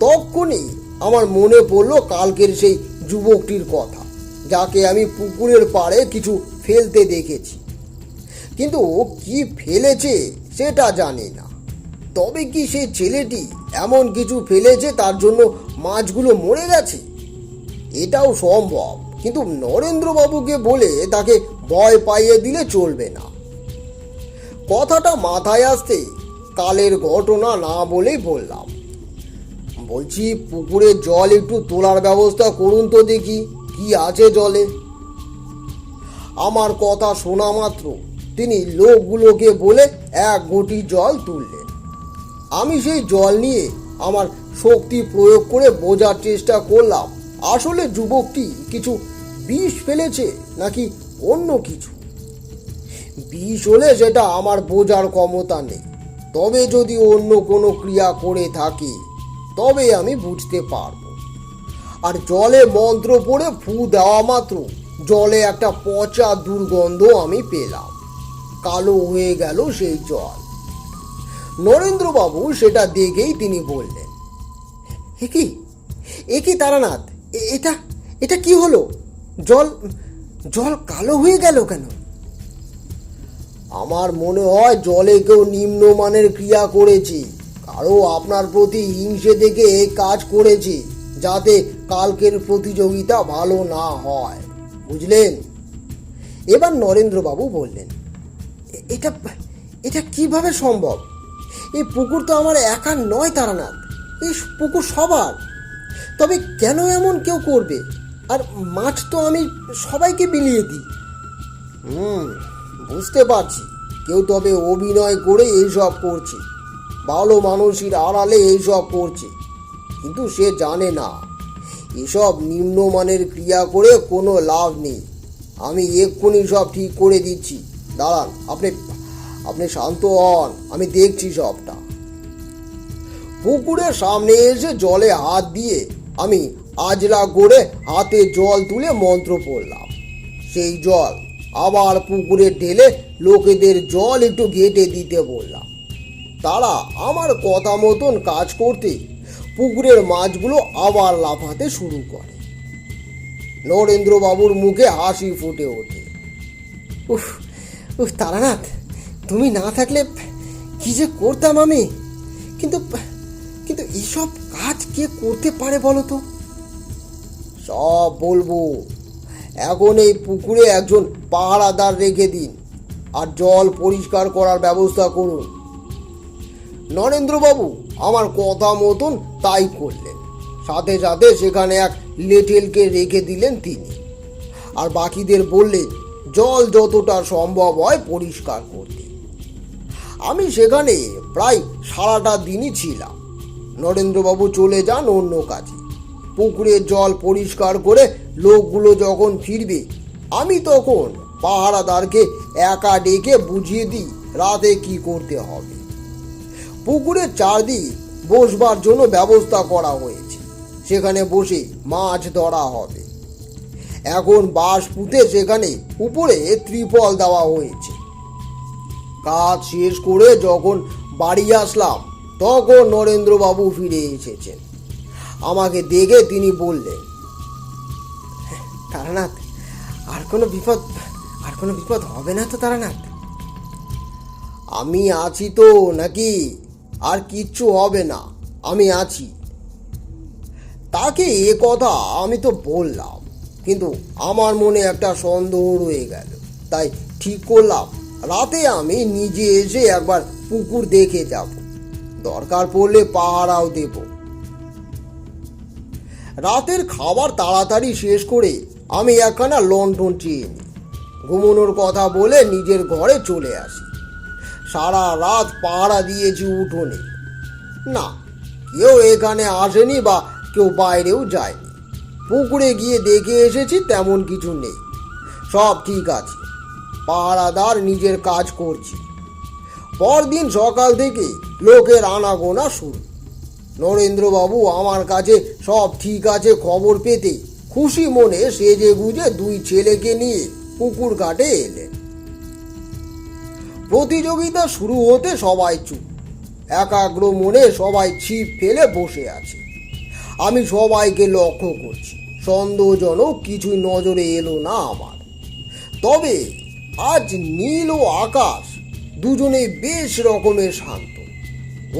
তখনই আমার মনে পড়লো কালকের সেই যুবকটির কথা, যাকে আমি পুকুরের পাড়ে কিছু ফেলতে দেখেছি, কিন্তু ও কি ফেলেছে সেটা জানি না। তবে কি সেই ছেলেটি এমন কিছু ফেলেছে তার জন্য মাছগুলো মরে গেছে? এটাও সম্ভব, কিন্তু নরেন্দ্রবাবুকে বলে তাকে ভয় পাইয়ে দিলে চলবে না। কথাটা মাথায় আসতে কালের ঘটনা না বলেই বললাম, বলছি পুকুরের জল একটু তোলার ব্যবস্থা করুন তো, দেখি কি আছে জলে। আমার কথা শোনা মাত্র তিনি লোকগুলোকে বলে এক ঘটি জল তুললেন। আমি সেই জল নিয়ে আমার শক্তি প্রয়োগ করে বোঝার চেষ্টা করলাম আসলে যুবকটি কিছু বিষ ফেলেছে নাকি অন্য কিছু। বিষ হলে সেটা আমার বোঝার ক্ষমতা নেই, তবে যদি অন্য কোনো ক্রিয়া করে থাকে তবে আমি বুঝতে পারবো। আর জলে মন্ত্র পড়ে ফু দেওয়া মাত্র জলে একটা পচা দুর্গন্ধ আমি পেলাম। কালো হয়ে গেল সেই জল। নরেন্দ্রবাবু সেটা দেখেই তিনি বললেন, এ কি তারানাথ, এটা কি হলো? জল কালো হয়ে গেল কেন? আমার মনে হয় জলে কেউ নিম্নমানের ক্রিয়া করেছে, কারো আপনার প্রতি হিংসে দেখে এই কাজ করেছে, যাতে কালকের প্রতিযোগিতা ভালো না হয়, বুঝলেন? এবার নরেন্দ্রবাবু বললেন, এটা কিভাবে সম্ভব? এই পুকুর তো আমার একার নয় তারানাথ, এই পুকুর সবার। তবে কেন এমন কেউ করবে? আর মাছ তো আমি সবাইকে বিলিয়ে দিই। বুঝতে পারছি, কেউ তবে অভিনয় করে এইসব করছে, ভালো মানুষের আড়ালে এইসব করছে, কিন্তু সে জানে না এসব নিম্নমানের ক্রিয়া করে কোনো লাভ নেই। আমি এক্ষুনি সব ঠিক করে দিচ্ছি, দাঁড়ান, আপনি শান্ত হন, আমি দেখছি সবটা। পুকুরের সামনে এসে জলে হাত দিয়ে আমি আজরা করে হাতে জল তুলে মন্ত্র পড়লাম। সেই জল আবার পুকুরে ঢেলে লোকেদের জল একটু ঘেটে দিতে বললাম। তারা আমার কথা মতন কাজ করতে পুকুরের মাছগুলো আবার লাফাতে শুরু করে। নরেন্দ্রবাবুর মুখে হাসি ফুটে ওঠে। উফ তারানাথ, তুমি না থাকলে কি যে করতাম আমি। কিন্তু এসব কাজ কে করতে পারে বলো তো? সব বলবো। এখন এই পুকুরে একজন পাহারাদার রেখে দিন, আর জল পরিষ্কার করার ব্যবস্থা করুন। নরেন্দ্রবাবু আমার কথা মতন তাই করলেন। সাথে সাথে সেখানে এক লেটেলকে রেখে দিলেন তিনি, আর বাকিদের বললেন জল যতটা সম্ভব হয় পরিষ্কার করতে। আমি সেখানে প্রায় সারাটা দিনই ছিলাম। নরেন্দ্রবাবু চলে যান অন্য কাজে। পুকুরের জল পরিষ্কার করে লোকগুলো যখন ফিরবে, আমি তখন পাহারাদারকে একা ডেকে বুঝিয়ে দিই রাতে কি করতে হবে। পুকুরের চারদিক বসবার জন্য ব্যবস্থা করা হয়েছে, সেখানে বসে মাছ ধরা হবে। এখন বাঁশ পুঁতে সেখানে উপরে ত্রিপল দেওয়া হয়েছে। কাজ শেষ করে যখন বাড়ি আসলাম, তখন নরেন্দ্রবাবু ফিরে এসেছেন। আমাকে দেখে তিনি বললেন, তারানাথ, আর কোনো বিপদ হবে না তো তারানাথ? আমি আছি তো নাকি, আর কিচ্ছু হবে না, আমি আছি। তাকে এ কথা আমি তো বললাম, কিন্তু আমার মনে একটা সন্দেহ রয়ে গেল। তাই ঠিক করলাম রাতে আমি নিজে এসে একবার পুকুর দেখে যাব, দরকার পড়লে পাহারাও দেব। রাতের খাবার তাড়াতাড়ি শেষ করে আমি একখানা লণ্ঠন চেয়ে নিই। ঘুমানোর কথা বলে নিজের ঘরে চলে আসি। সারা রাত পাহারা দিয়েছি উঠোনে। না, কেউ এখানে আসেনি বা কেউ বাইরেও যায়নি। পুকুরে গিয়ে দেখে এসেছি, তেমন কিছু নেই, সব ঠিক আছে। পাহারাদার নিজের কাজ করছি। পরদিন সকাল থেকে লোকের আনাগোনা শুরু। নরেন্দ্রবাবু আমার কাছে সব ঠিক আছে খবর পেতে খুশি মনে সেজে গুজে দুই ছেলেকে নিয়ে পুকুর ঘাটে এলেন। প্রতিযোগিতা শুরু হতে সবাই চুপ, একাগ্র মনে সবাই ছিপ ফেলে বসে আছে। আমি সবাইকে লক্ষ্য করছি, সন্দেহজনক কিছুই নজরে এলো না আমার। তবে আজ নীল ও আকাশ দুজনেই বেশ রকমের শান্ত।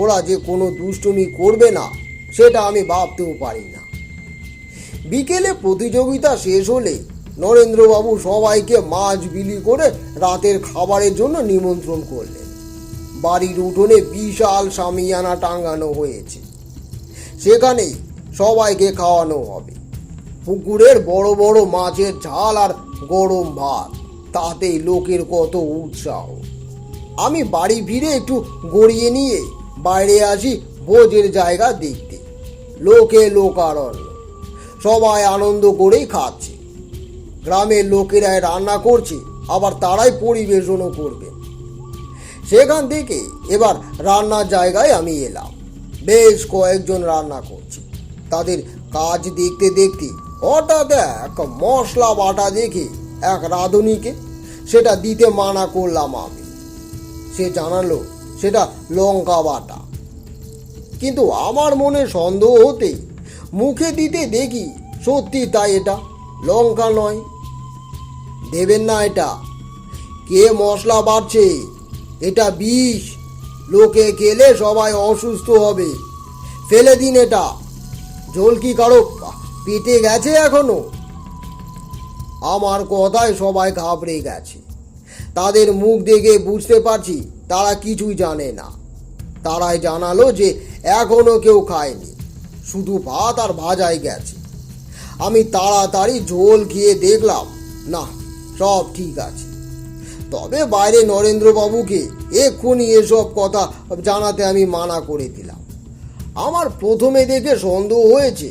ওরা যে কোনো দুষ্টুমি করবে না সেটা আমি ভাবতেও পারি না। বিকেলে প্রতিযোগিতা শেষ হলে নরেন্দ্রবাবু সবাইকে মাছ বিলি করে রাতের খাবারের জন্য নিমন্ত্রণ করলেন। বাড়ির উঠোনে বিশাল শামিয়ানা টাঙানো হয়েছে, সেখানেই সবাইকে খাওয়ানো হবে। পুকুরের বড় বড় মাছের ঝাল আর গরম ভাত, তাতেই লোকের কত উৎসাহ। আমি বাড়ি ফিরে একটু গড়িয়ে নিয়ে বাইরে আসি ভোজের জায়গা দেখতে। লোকে লোকারণ্য, সবাই আনন্দ করেই খাচ্ছে। গ্রামের লোকেরাই রান্না করছে, আবার তারাই পরিবেশনও করবে। সেখান থেকে এবার রান্নার জায়গায় আমি এলাম। বেশ কয়েকজন রান্না করছে। তাদের কাজ দেখতে দেখতে হঠাৎ এক মশলা বাটা দেখে এক রাঁধুনিকে সেটা দিতে মানা করলাম আমি। সে জানালো সেটা লঙ্কা বাটা, কিন্তু আমার মনে সন্দেহ হতেই মুখে দিতে দেখি সত্যি তাই, এটা লঙ্কা নয়। দেবেন না এটা, কে মশলা বাড়ছে, এটা বিষ, লোকে খেলে সবাই অসুস্থ হবে, ফেলে দিন এটা। জল কি কারো পেটে গেছে এখনো? আমার কথায় সবাই ঘাবড়ে গেছে। তাদের মুখ দেখে বুঝতে পারছি তারা কিছুই জানে না। তারাই জানালো যে এখনো কেউ খায়নি, শুধু ভাত আর ভাজাই গেছে। আমি তাড়াতাড়ি ঝোল খেয়ে দেখলাম না, সব ঠিক আছে। তবে বাইরে নরেন্দ্রবাবুকে এক্ষুনি এসব কথা জানাতে আমি মানা করে দিলাম। আমার প্রথমে দেখে সন্দেহ হয়েছে,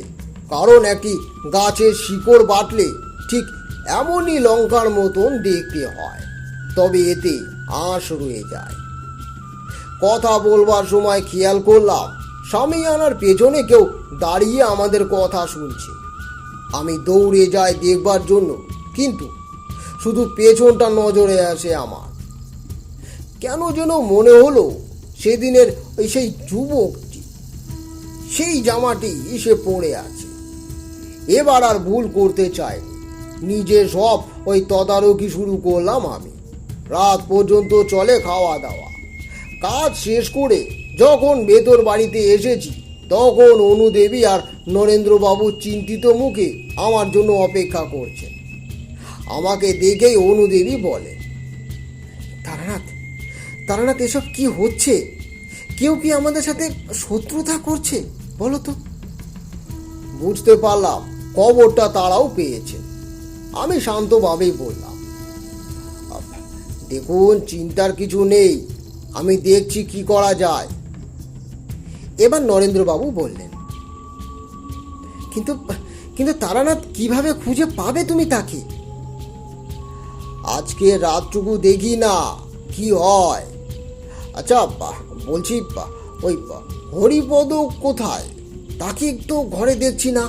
কারণ একটি গাছের শিকড় বাটলে ঠিক এমনই লঙ্কার মতন দেখতে হয়, তবে এতে আঁশ রয়ে যায়। কথা বলবার সময় খেয়াল করলাম শামিয়ানার পেছনে কেউ দাঁড়িয়ে আমাদের কথা শুনছে। আমি দৌড়ে যাই দেখবার জন্য, কিন্তু শুধু পেছনটা নজরে আসে আমার। কেন যেন মনে হলো সেদিনের সেই যুবকটি, সেই জামাটি সে পড়ে আছে। এবার আর ভুল করতে চাইনি, নিজে সব তদারকি শুরু করলাম আমি। রাত পর্যন্ত চলে খাওয়া দাওয়া। কাজ শেষ করে যখন ভেতর বাড়িতে এসেছি, তখন অনুদেবী আর নরেন্দ্রবাবু চিন্তিত মুখে আমার জন্য অপেক্ষা করছেন। আমাকে দেখেই অনুদেবী বলে, তারানাথ, এসব কি হচ্ছে? কেউ কি আমাদের সাথে শত্রুতা করছে বলো তো? বুঝতে পারলাম খবরটা তারাও পেয়েছেন। আমি শান্তভাবেই বললাম, দেখুন, চিন্তার কিছু নেই। আমি দেখছি কি করা যায়। এবার নরেন্দ্রবাবু বললেন, কিন্তু কিন্তু তারানাথ কিভাবে খুঁজে পাবে তুমি তাকে? আজকে রাতটুকু দেখি না কি হয়। আচ্ছা বলছি, ওই হরিপদ কোথায়? তাকে তো ঘরে দেখছি না।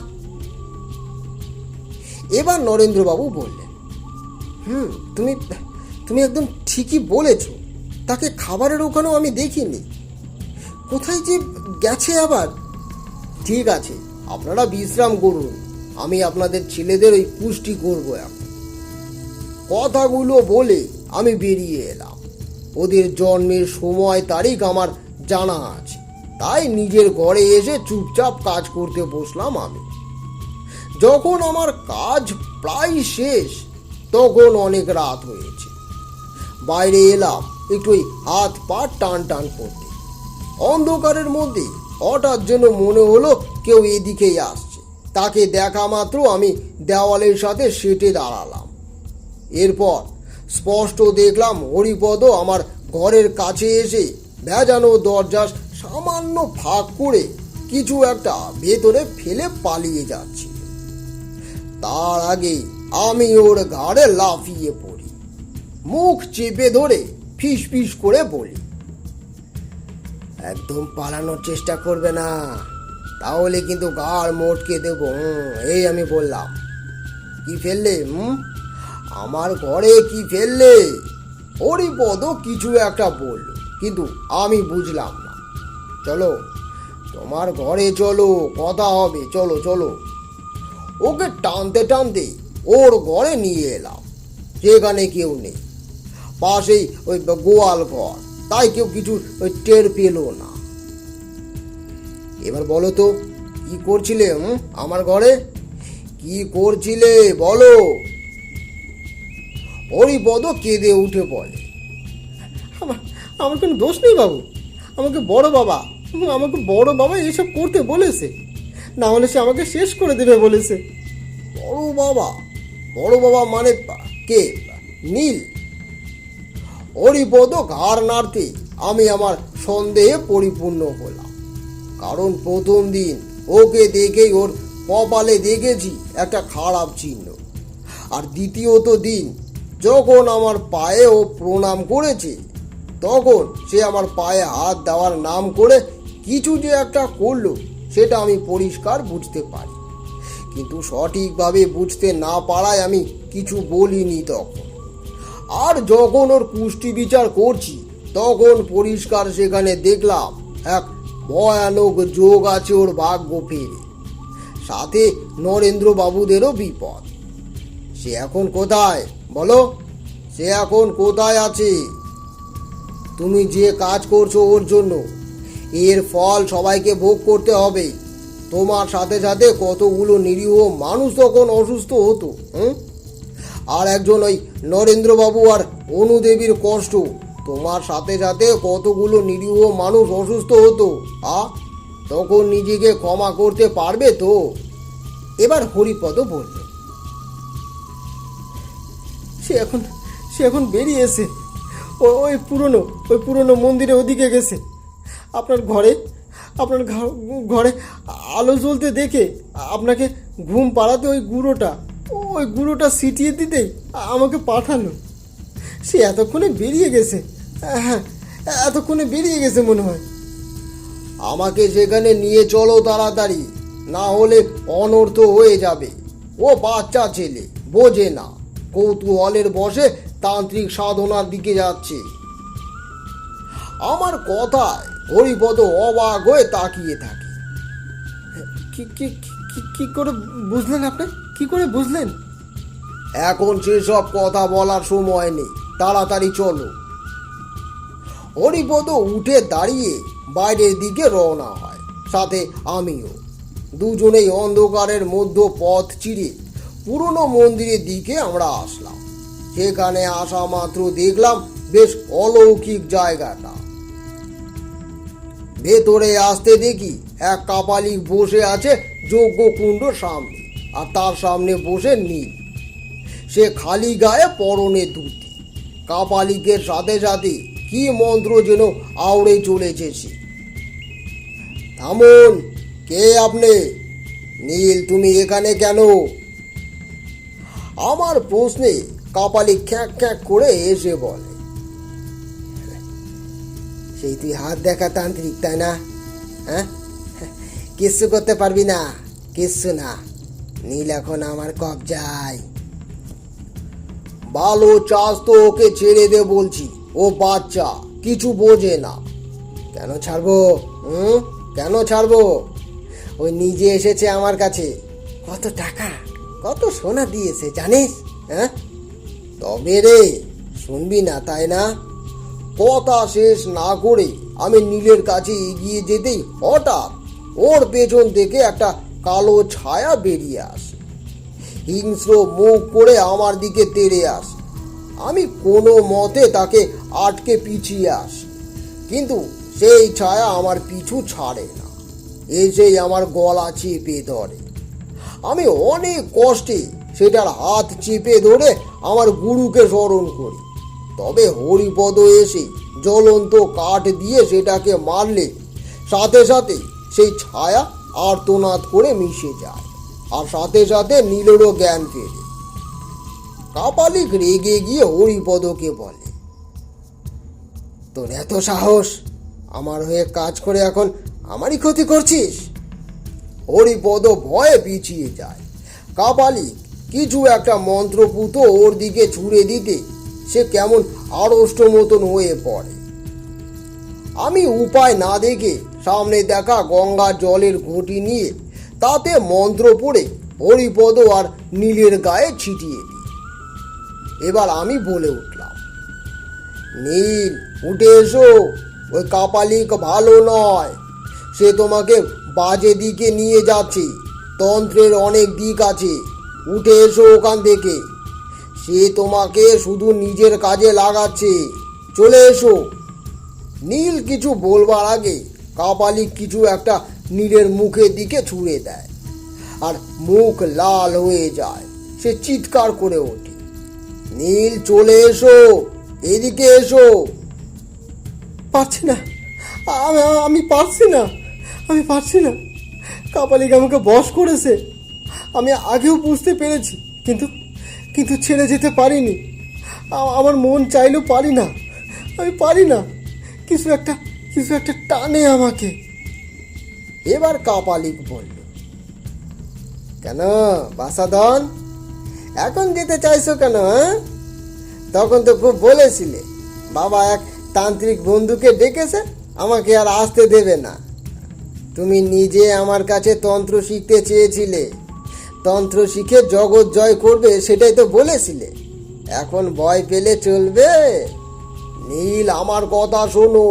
এবার নরেন্দ্রবাবু বললেন, তুমি তুমি একদম ঠিকই বলেছ, তাকে খাবারের ওখানেও আমি দেখিনি। কোথায় যে গেছে আবার। ঠিক আছে, আপনারা বিশ্রাম করুন, আমি আপনাদের ছেলেদের ওই পুষ্টি করবো এখন। কথাগুলো বলে আমি বেরিয়ে এলাম। ওদের জন্মের সময় তারিখ আমার জানা আছে, তাই নিজের ঘরে এসে চুপচাপ কাজ করতে বসলাম আমি। যখন আমার কাজ প্রায় শেষ তখন অনেক রাত হয়েছে। বাইরে এলাম একটু ওই হাত পা টান টান করতে। অন্ধকারের মধ্যে হঠাৎ যেন মনে হলো কেউ এদিকেই আসছে। তাকে দেখা মাত্র আমি দেওয়ালের সাথে সেটে দাঁড়ালাম। এরপর স্পষ্ট দেখলাম হরিপদ আমার ঘরের কাছে এসে ভেজানো দরজা সামান্য ফাঁক করে কিছু একটা ভেতরে ফেলে পালিয়ে যাচ্ছে। তার আগে আমি ওর ঘাড়ে লাফিয়ে পড়ি, মুখ চেপে ধরে ফিস ফিস করে বলি, একদম পালানোর চেষ্টা করবে না, তাহলে কিন্তু ঘাড় মোটকে দেবো। এই আমি বললাম। কি ফেললে? আমার ঘরে কি ফেললে? হরিপদ কিছু একটা বলল, কিন্তু আমি বুঝলাম না। চলো, তোমার ঘরে চলো, কথা হবে, চলো চলো। ওকে টানতে টানতে ওর ঘরে নিয়ে এলাম। সেখানে কেউ নেই, পাশেই ওই গোয়াল ঘর, তাই কেউ কিছু টের পেল না। এবার বলো তো, কি করছিলে আমার ঘরে? কি করছিলে বলো? হরিপদ কেঁদে উঠে বলে, আমার কোনো দোষ নেই বাবু, আমাকে বড় বাবা এসব করতে বলেছে, না হলে সে আমাকে শেষ করে দেবে বলেছে। বড় বাবা মানে কে? নীল? হরিপদ ঘাড় নাড়তে আমি আমার সন্দেহে পরিপূর্ণ হলাম। কারণ প্রথম দিন ওকে দেখেই ওর কপালে দেখেছি একটা খারাপ চিহ্ন, আর দ্বিতীয়ত দিন যখন আমার পায়ে ও প্রণাম করেছে তখন সে আমার পায়ে হাত দেওয়ার নাম করে কিছু যে একটা করলো সেটা আমি পরিষ্কার বুঝতে পারি, কিন্তু সঠিকভাবে বুঝতে না পারায় আমি কিছু বলিনি তখন। আর যখন ওর কুষ্টি বিচার করছি তখন পরিষ্কার সেখানে দেখলাম এক ভয়ানক যোগ আছে ওর ভাগ্য ফেরে, সাথে নরেন্দ্র বাবুদেরও বিপদ। সে এখন কোথায় বলো? সে এখন কোথায় আছে? তুমি যে কাজ করছো ওর জন্য, এর ফল সবাইকে ভোগ করতে হবে। তোমার সাথে সাথে কতগুলো নিরীহ মানুষ তখন অসুস্থ হতো। আর একজন ওই নরেন্দ্রবাবু আর অনুদেবীর কষ্ট, তোমার সাথে সাথে কতগুলো নিরীহ মানুষ অসুস্থ হতো। তখন নিজেকে ক্ষমা করতে পারবে তো? এবার হরিপদ বলল, সে এখন বেরিয়েছে, ওই পুরনো মন্দিরে ওদিকে গেছে। আপনার ঘরে আলো জ্বলতে দেখে আপনাকে ঘুম পাড়াতে ওই গুঁড়োটা ছিটিয়ে দিতেই আমাকে পাঠানো। সে এতক্ষণে বেরিয়ে গেছে। হ্যাঁ, এতক্ষণে বেরিয়ে গেছে মনে হয়। আমাকে সেখানে নিয়ে চলো তাড়াতাড়ি, না হলে অনর্থ হয়ে যাবে। ও বাচ্চা ছেলে, বোঝে না, কৌতূহলের বশে তান্ত্রিক সাধনার দিকে যাচ্ছে। আমার কথায় হরিপদ অবাক হয়ে তাকিয়ে থাকে। কি করে বুঝলেন আপনি? কি করে বুঝলেন? এখন সেসব কথা বলার সময় নেই, তাড়াতাড়ি চলো। হরিপদ উঠে দাঁড়িয়ে বাইরের দিকে রওনা হয়, সাথে আমিও। দুজনেই অন্ধকারের মধ্যে পথ চিরে পুরনো মন্দিরের দিকে আমরা আসলাম। সেখানে আসা মাত্র দেখলাম বেশ অলৌকিক জায়গাটা। ভেতরে আসতে দেখি এক কাপালিক বসে আছে যজ্ঞকুণ্ড সামনে, আর তার সামনে বসে নীল। সে খালি গায়ে, পরনে ধুতি। কাপালিকের সাথে সাথে কি মন্ত্র যেন আউড়ে চলেছে সে। থামুন, কে আপনি? নীল, তুমি এখানে কেন? আমার প্রশ্নে কাপালি খ্যাঁক খ্যাঁক করে এসে বলে, সেই তুই হাত দেখা তান্ত্রিক, তাই না? হ্যাঁ, কিচ্ছু করতে পারবি না, কিচ্ছু না। নীল এখন আমার কবজায়। ভালো চাষ তো ওকে ছেড়ে দে বলছি, ও বাচ্চা, কিছু বোঝে না। কেন ছাড়বো? কেন ছাড়বো? ওই নিজে এসেছে আমার কাছে, কত টাকা, কত সোনা দিয়েছে জানিস? হ্যাঁ, তবে রে, শুনবি না তাই না? কথা শেষ না করে আমি নীলের কাছে এগিয়ে যেতেই হঠাৎ ওর পেছন থেকে একটা কালো ছায়া বেরিয়ে আসে। হিংস্র মুখ করে আমার দিকে তেড়ে আসে। আমি কোনো মতে তাকে আটকে পিছিয়ে আসি, কিন্তু সেই ছায়া আমার পিছু ছাড়ে না, এসেই আমার গলা চেপে ধরে। আমি অনেক কষ্টে সেটার হাত চেপে ধরে আমার গুরুকে স্মরণ করি। তবে হরিপদ এসে জ্বলন্ত কাঠ দিয়ে সেটাকে মারলে সাথে সাথে সেই ছায়া আর্তনাদ করে মিশে যায়, আর সাথে সাথে নীলেরও জ্ঞান ফেরে। কাপালিক রেগে গিয়ে হরিপদকে বলে, তোর এত সাহস, আমার হয়ে কাজ করে এখন আমারই ক্ষতি করছিস? হরিপদ ভয়ে পিছিয়ে যায়। কাপালিক কিছু একটা মন্ত্রপুত ওর দিকে ছুঁড়ে দিতে সে কেমন আড়ষ্ট মতন হয়ে পড়ে। আমি উপায় না দেখে সামনে দেখা গঙ্গার জলের ঘটি নিয়ে তাতে মন্ত্র পড়ে হরিপদ আর নীলের গায়ে ছিটিয়ে দিই। এবার আমি বলে উঠলাম, নীল, উঠে এসো, ওই কাপালিক ভালো নয়, সে তোমাকে বাজে দিকে নিয়ে যাচ্ছে। তন্ত্রের অনেক দিক আছে, উঠে এসো ওখান থেকে। সে তোমাকে শুধু নিজের কাজে লাগাচ্ছে, চলে এসো। নীল কিছু বলবার আগে কাপালিক কিছু একটা নীলের মুখের দিকে ছুঁড়ে দেয়, আর মুখ লাল হয়ে যায়। সে চিৎকার করে ওঠে, নীল, চলে এসো, এদিকে এসো। পারছি না, আমি পারছি না, আমি পারছি না। কাপালিক আমাকে বশ করেছে, আমি আগেও বুঝতে পেরেছি, কিন্তু কিন্তু ছেড়ে যেতে পারিনি। আমার মন চাইলেও পারি না, আমি পারি না। কিছু একটা টানে আমাকে। এবার কাপালিক বলল, কেন বাসাধন, এখন যেতে চাইছো কেন? তখন তো খুব বলেছিলে বাবা এক তান্ত্রিক বন্ধুকে ডেকেছে, আমাকে আর আসতে দেবে না। তুমি নিজে আমার কাছে তন্ত্র শিখতে চেয়েছিলে, তন্ত্র শিখে জগৎ জয় করবে, সেটাই তো বলেছিলে। এখন ভয় পেলে চলবে? নীল, আমার কথা শোনো,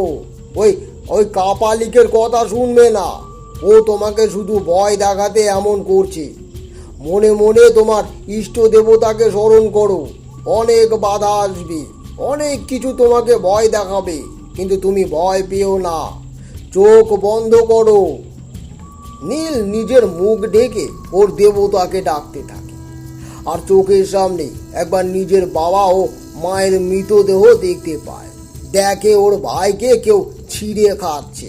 ওই কাপালিকের কথা শুনবে না। ও তোমাকে শুধু ভয় দেখাতে এমন করছে। মনে মনে তোমার ইষ্ট দেবতাকে স্মরণ করো, অনেক বাধা আসবে, অনেক কিছু তোমাকে ভয় দেখাবে, কিন্তু তুমি ভয় পেও না, চোখ বন্ধ করো। নীল নিজের মুখ ঢেকে ওর দেবতাকে ডাকতে থাকে, আর চোখের সামনে একবার নিজের বাবা ও মায়ের মৃতদেহ দেখতে পায়। দেখে ওর ভাইকে কেউ ছিঁড়ে খাচ্ছে।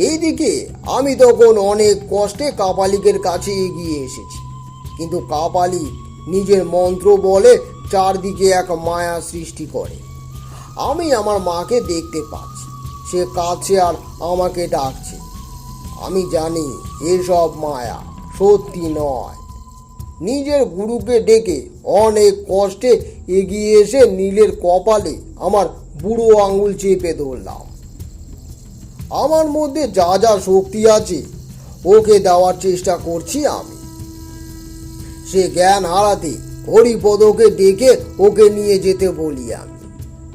এইদিকে আমি তখন অনেক কষ্টে কাপালিকের কাছে এগিয়ে এসেছি, কিন্তু কাপালিক নিজের মন্ত্র বলে চারদিকে এক মায়া সৃষ্টি করে। আমি আমার মাকে দেখতে পাচ্ছি, সে কাছে আর আমাকে ডাকছে। আমি জানি এসব মায়া, সত্যি নয়। নিজের গুরুকে ডেকে অনেক কষ্টে এগিয়ে এসে নীলের কপালে আমার বুড়ো আঙুল চেপে ধরলাম। আমার মধ্যে যা যা শক্তি আছে ওকে দেওয়ার চেষ্টা করছি আমি। সে জ্ঞান হারাতে হরিপদকে ডেকে ওকে নিয়ে যেতে বলি আমি।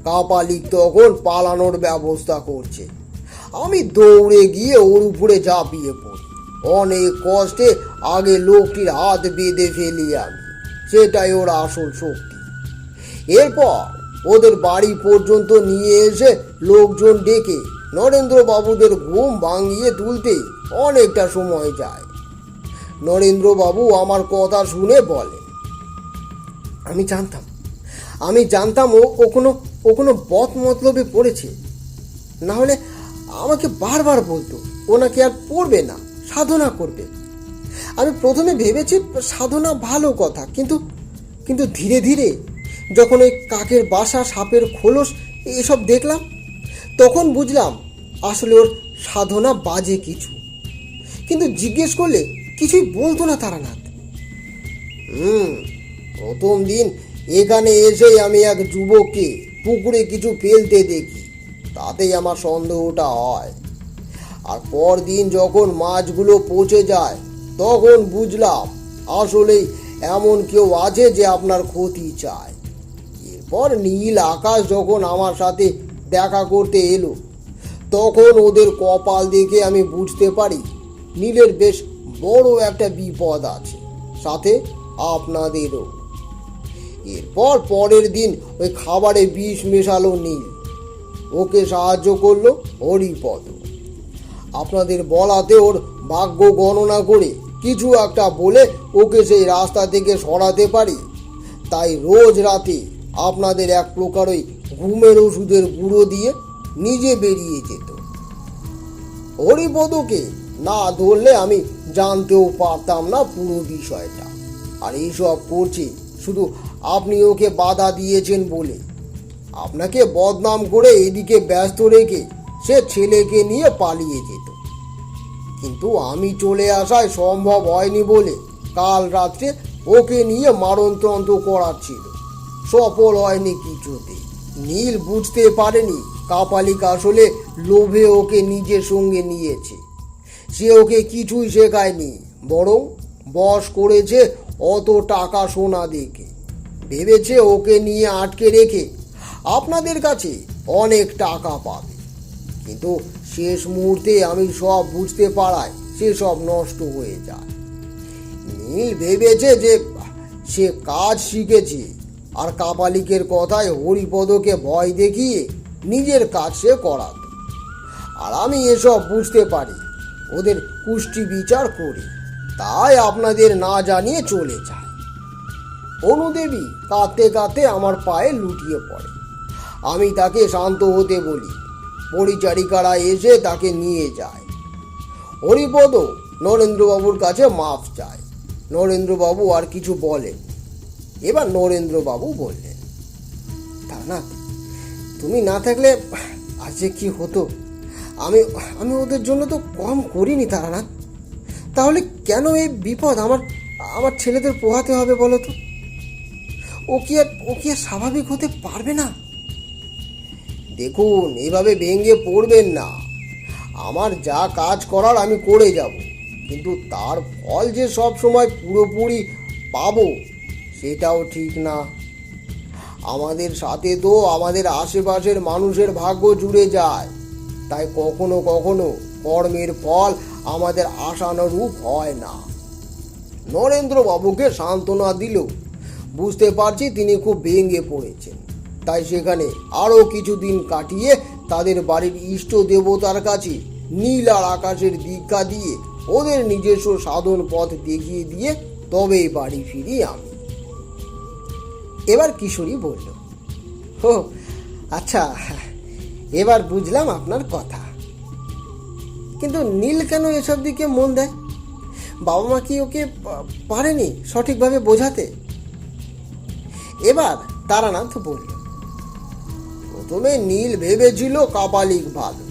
কাপালিক তখন পালানোর ব্যবস্থা করছে। আমি দৌড়ে গিয়ে ওর উপরে ঝাঁপিয়ে পড়ি। অনেক কষ্টে আগে লোকটির হাত বেঁধে ফেলি আমি, সেটাই ওর আসল শক্তি। এরপর ওদের বাড়ি পর্যন্ত নিয়ে এসে লোকজন ডেকে নরেন্দ্রবাবুদের ঘুম ভাঙিয়ে তুলতে অনেকটা সময় যায়। নরেন্দ্রবাবু আমার কথা শুনে বলে, আমি জানতাম ও কোনো ও কোনো বদ মতলবে পড়েছে, না হলে আমাকে বারবার বলতো ও নাকি আর পড়বে না, সাধনা করবে। আমি প্রথমে ভেবেছি সাধনা ভালো কথা, কিন্তু কিন্তু ধীরে ধীরে যখন ওই কাকের বাসা, সাপের খোলস এসব দেখলাম, তখন বুঝলাম আসলে ওর সাধনা বাজে কিছু। কিন্তু জিজ্ঞেস করলে কিছুই বলতো না তারানাথ। প্রথম দিন এখানে এসেই আমি এক যুবককে পুকুরে কিছু ফেলতে দেখি, তাতেই আমার সন্দেহটা হয়। আর পরদিন যখন মাছগুলো পচে যায়, তখন বুঝলাম আসলেই এমন কেউ আছে যে আপনার ক্ষতি চায়। এরপর নীল আকাশ যখন আমার সাথে দেখা করতে এলো, তখন ওদের কপাল দেখে আমি বুঝতে পারি নীলের বেশ বড় একটা বিপদ আছে, সাথে আপনাদেরও। এরপর পরের দিন ওই খাবারে বিষ মেশালো নীল, ওকে সাহায্য করলো হরিপদ। আপনাদের বলাতে ওর ভাগ্য গণনা করে কিছু একটা বলে ওকে সেই রাস্তা থেকে সরাতে পারি। তাই রোজ রাতে আপনাদের এক প্রকার ওই ঘুমের ওষুধের গুঁড়ো দিয়ে নিজে বেরিয়ে যেত। হরিপদকে না ধরলে আমি জানতেও পারতাম না পুরো বিষয়টা। আর এইসব করছে শুধু আপনি ওকে বাধা দিয়েছেন বলে। আপনাকে বদনাম করে এদিকে ব্যস্ত রেখে সে ছেলেকে নিয়ে পালিয়ে যেত, কিন্তু আমি চলে আসায় সম্ভব হয়নি বলে কাল রাত্রে ওকে নিয়ে মারণতন্ত্র করাচ্ছিল, সফল হয়নি কিছুতে। নীল বুঝতে পারেনি কাপালিক আসলে লোভে ওকে নিজের সঙ্গে নিয়েছে। সে ওকে কিছুই শেখায়নি, বরং বশ করেছে অত টাকা সোনা দেখে। ভেবেছে ওকে নিয়ে আটকে রেখে আপনাদের কাছে অনেক টাকা পাবে, কিন্তু শেষ মুহূর্তে আমি সব বুঝতে পারায় সেসব নষ্ট হয়ে যায়। নীল ভেবেছে যে সে কাজ শিখেছে, আর কাপালিকের কথায় হরিপদকে ভয় দেখিয়ে নিজের কাজ সে করাত। আর আমি এসব বুঝতে পারি, ওদের কুষ্টি বিচার করি, তাই আপনাদের না জানিয়ে চলে যায়। অনুদেবী কাঁদতে কাঁদতে আমার পায়ে লুটিয়ে পড়ে। আমি তাকে শান্ত হতে বলি। পরিচারিকারা এসে তাকে নিয়ে যায়। হরিপদ নরেন্দ্রবাবুর কাছে মাফ চায়। নরেন্দ্রবাবু আর কিছু বলেন। এবার নরেন্দ্রবাবু বললেন, তারানাথ, তুমি না থাকলে আজ যে কি হতো। আমি আমি ওদের জন্য তো কম করিনি তারানাথ। তাহলে কেন এই বিপদ আমার আমার ছেলেদের পোহাতে হবে বলো তো? ও কি আর স্বাভাবিক হতে পারবে না? দেখুন, এভাবে ভেঙে পড়বেন না। আমার যা কাজ করার আমি করে যাব, কিন্তু তার ফল যে সব সময় পুরোপুরি পাবো সেটাও ঠিক না। আমাদের সাথে তো আমাদের আশেপাশের মানুষের ভাগ্য জুড়ে যায়, তাই কখনো কখনো কর্মের ফল আমাদের আশানুরূপ হয় না। নরেন্দ্রবাবুকে সান্ত্বনা দিল। বুঝতে পারছি তিনি খুব ভেঙে পড়েছেন, তাই সেখানে আরও কিছুদিন কাটিয়ে তাদের বাড়ির ইষ্ট দেবতার কাছে নীল আর আকাশের দীক্ষা দিয়ে ওদের নিজস্ব সাধন পথ দেখিয়ে দিয়ে তবেই বাড়ি ফিরি আমি। এবার কিশোরী বলল, ও আচ্ছা, এবার বুঝলাম আপনার কথা। কিন্তু নীল কেন এসব দিকে মন দেয়? বাবা মা কি ওকে পারেনি সঠিকভাবে বোঝাতে? এবার তারানাথ বলল, প্রথমে নীল ভেবেছিল কাপালিক ভালো,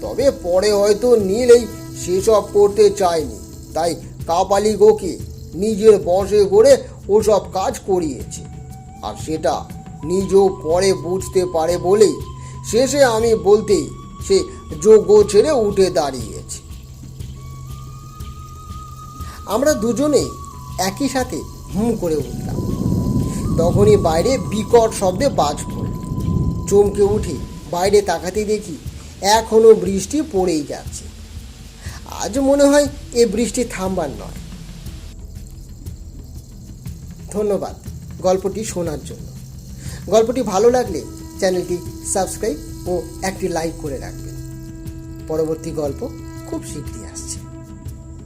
তবে পরে হয়তো নীল এই সেসব করতে চায়নি, তাই কাপালিক ওকে নিজের বশে করে ওসব কাজ করিয়েছে। আর সেটা নিজেও পরে বুঝতে পারে বলেই শেষে আমি বলতেই সে যোগ্য ছেড়ে উঠে দাঁড়িয়েছে। আমরা দুজনেই একই সাথে হুম করে উঠলাম। তখনই বাইরে বিকট শব্দে বাজ পড়ল। চমকে উঠে বাইরে তাকাতে দেখি এখনো বৃষ্টি পড়েই যাচ্ছে। আজ মনে হয় এ বৃষ্টি থামবার নয়। ধন্যবাদ গল্পটি শোনার জন্য। গল্পটি ভালো লাগলে চ্যানেলটি সাবস্ক্রাইব ও একটি লাইক করে রাখবেন। পরবর্তী গল্প খুব শীঘ্রই আসছে।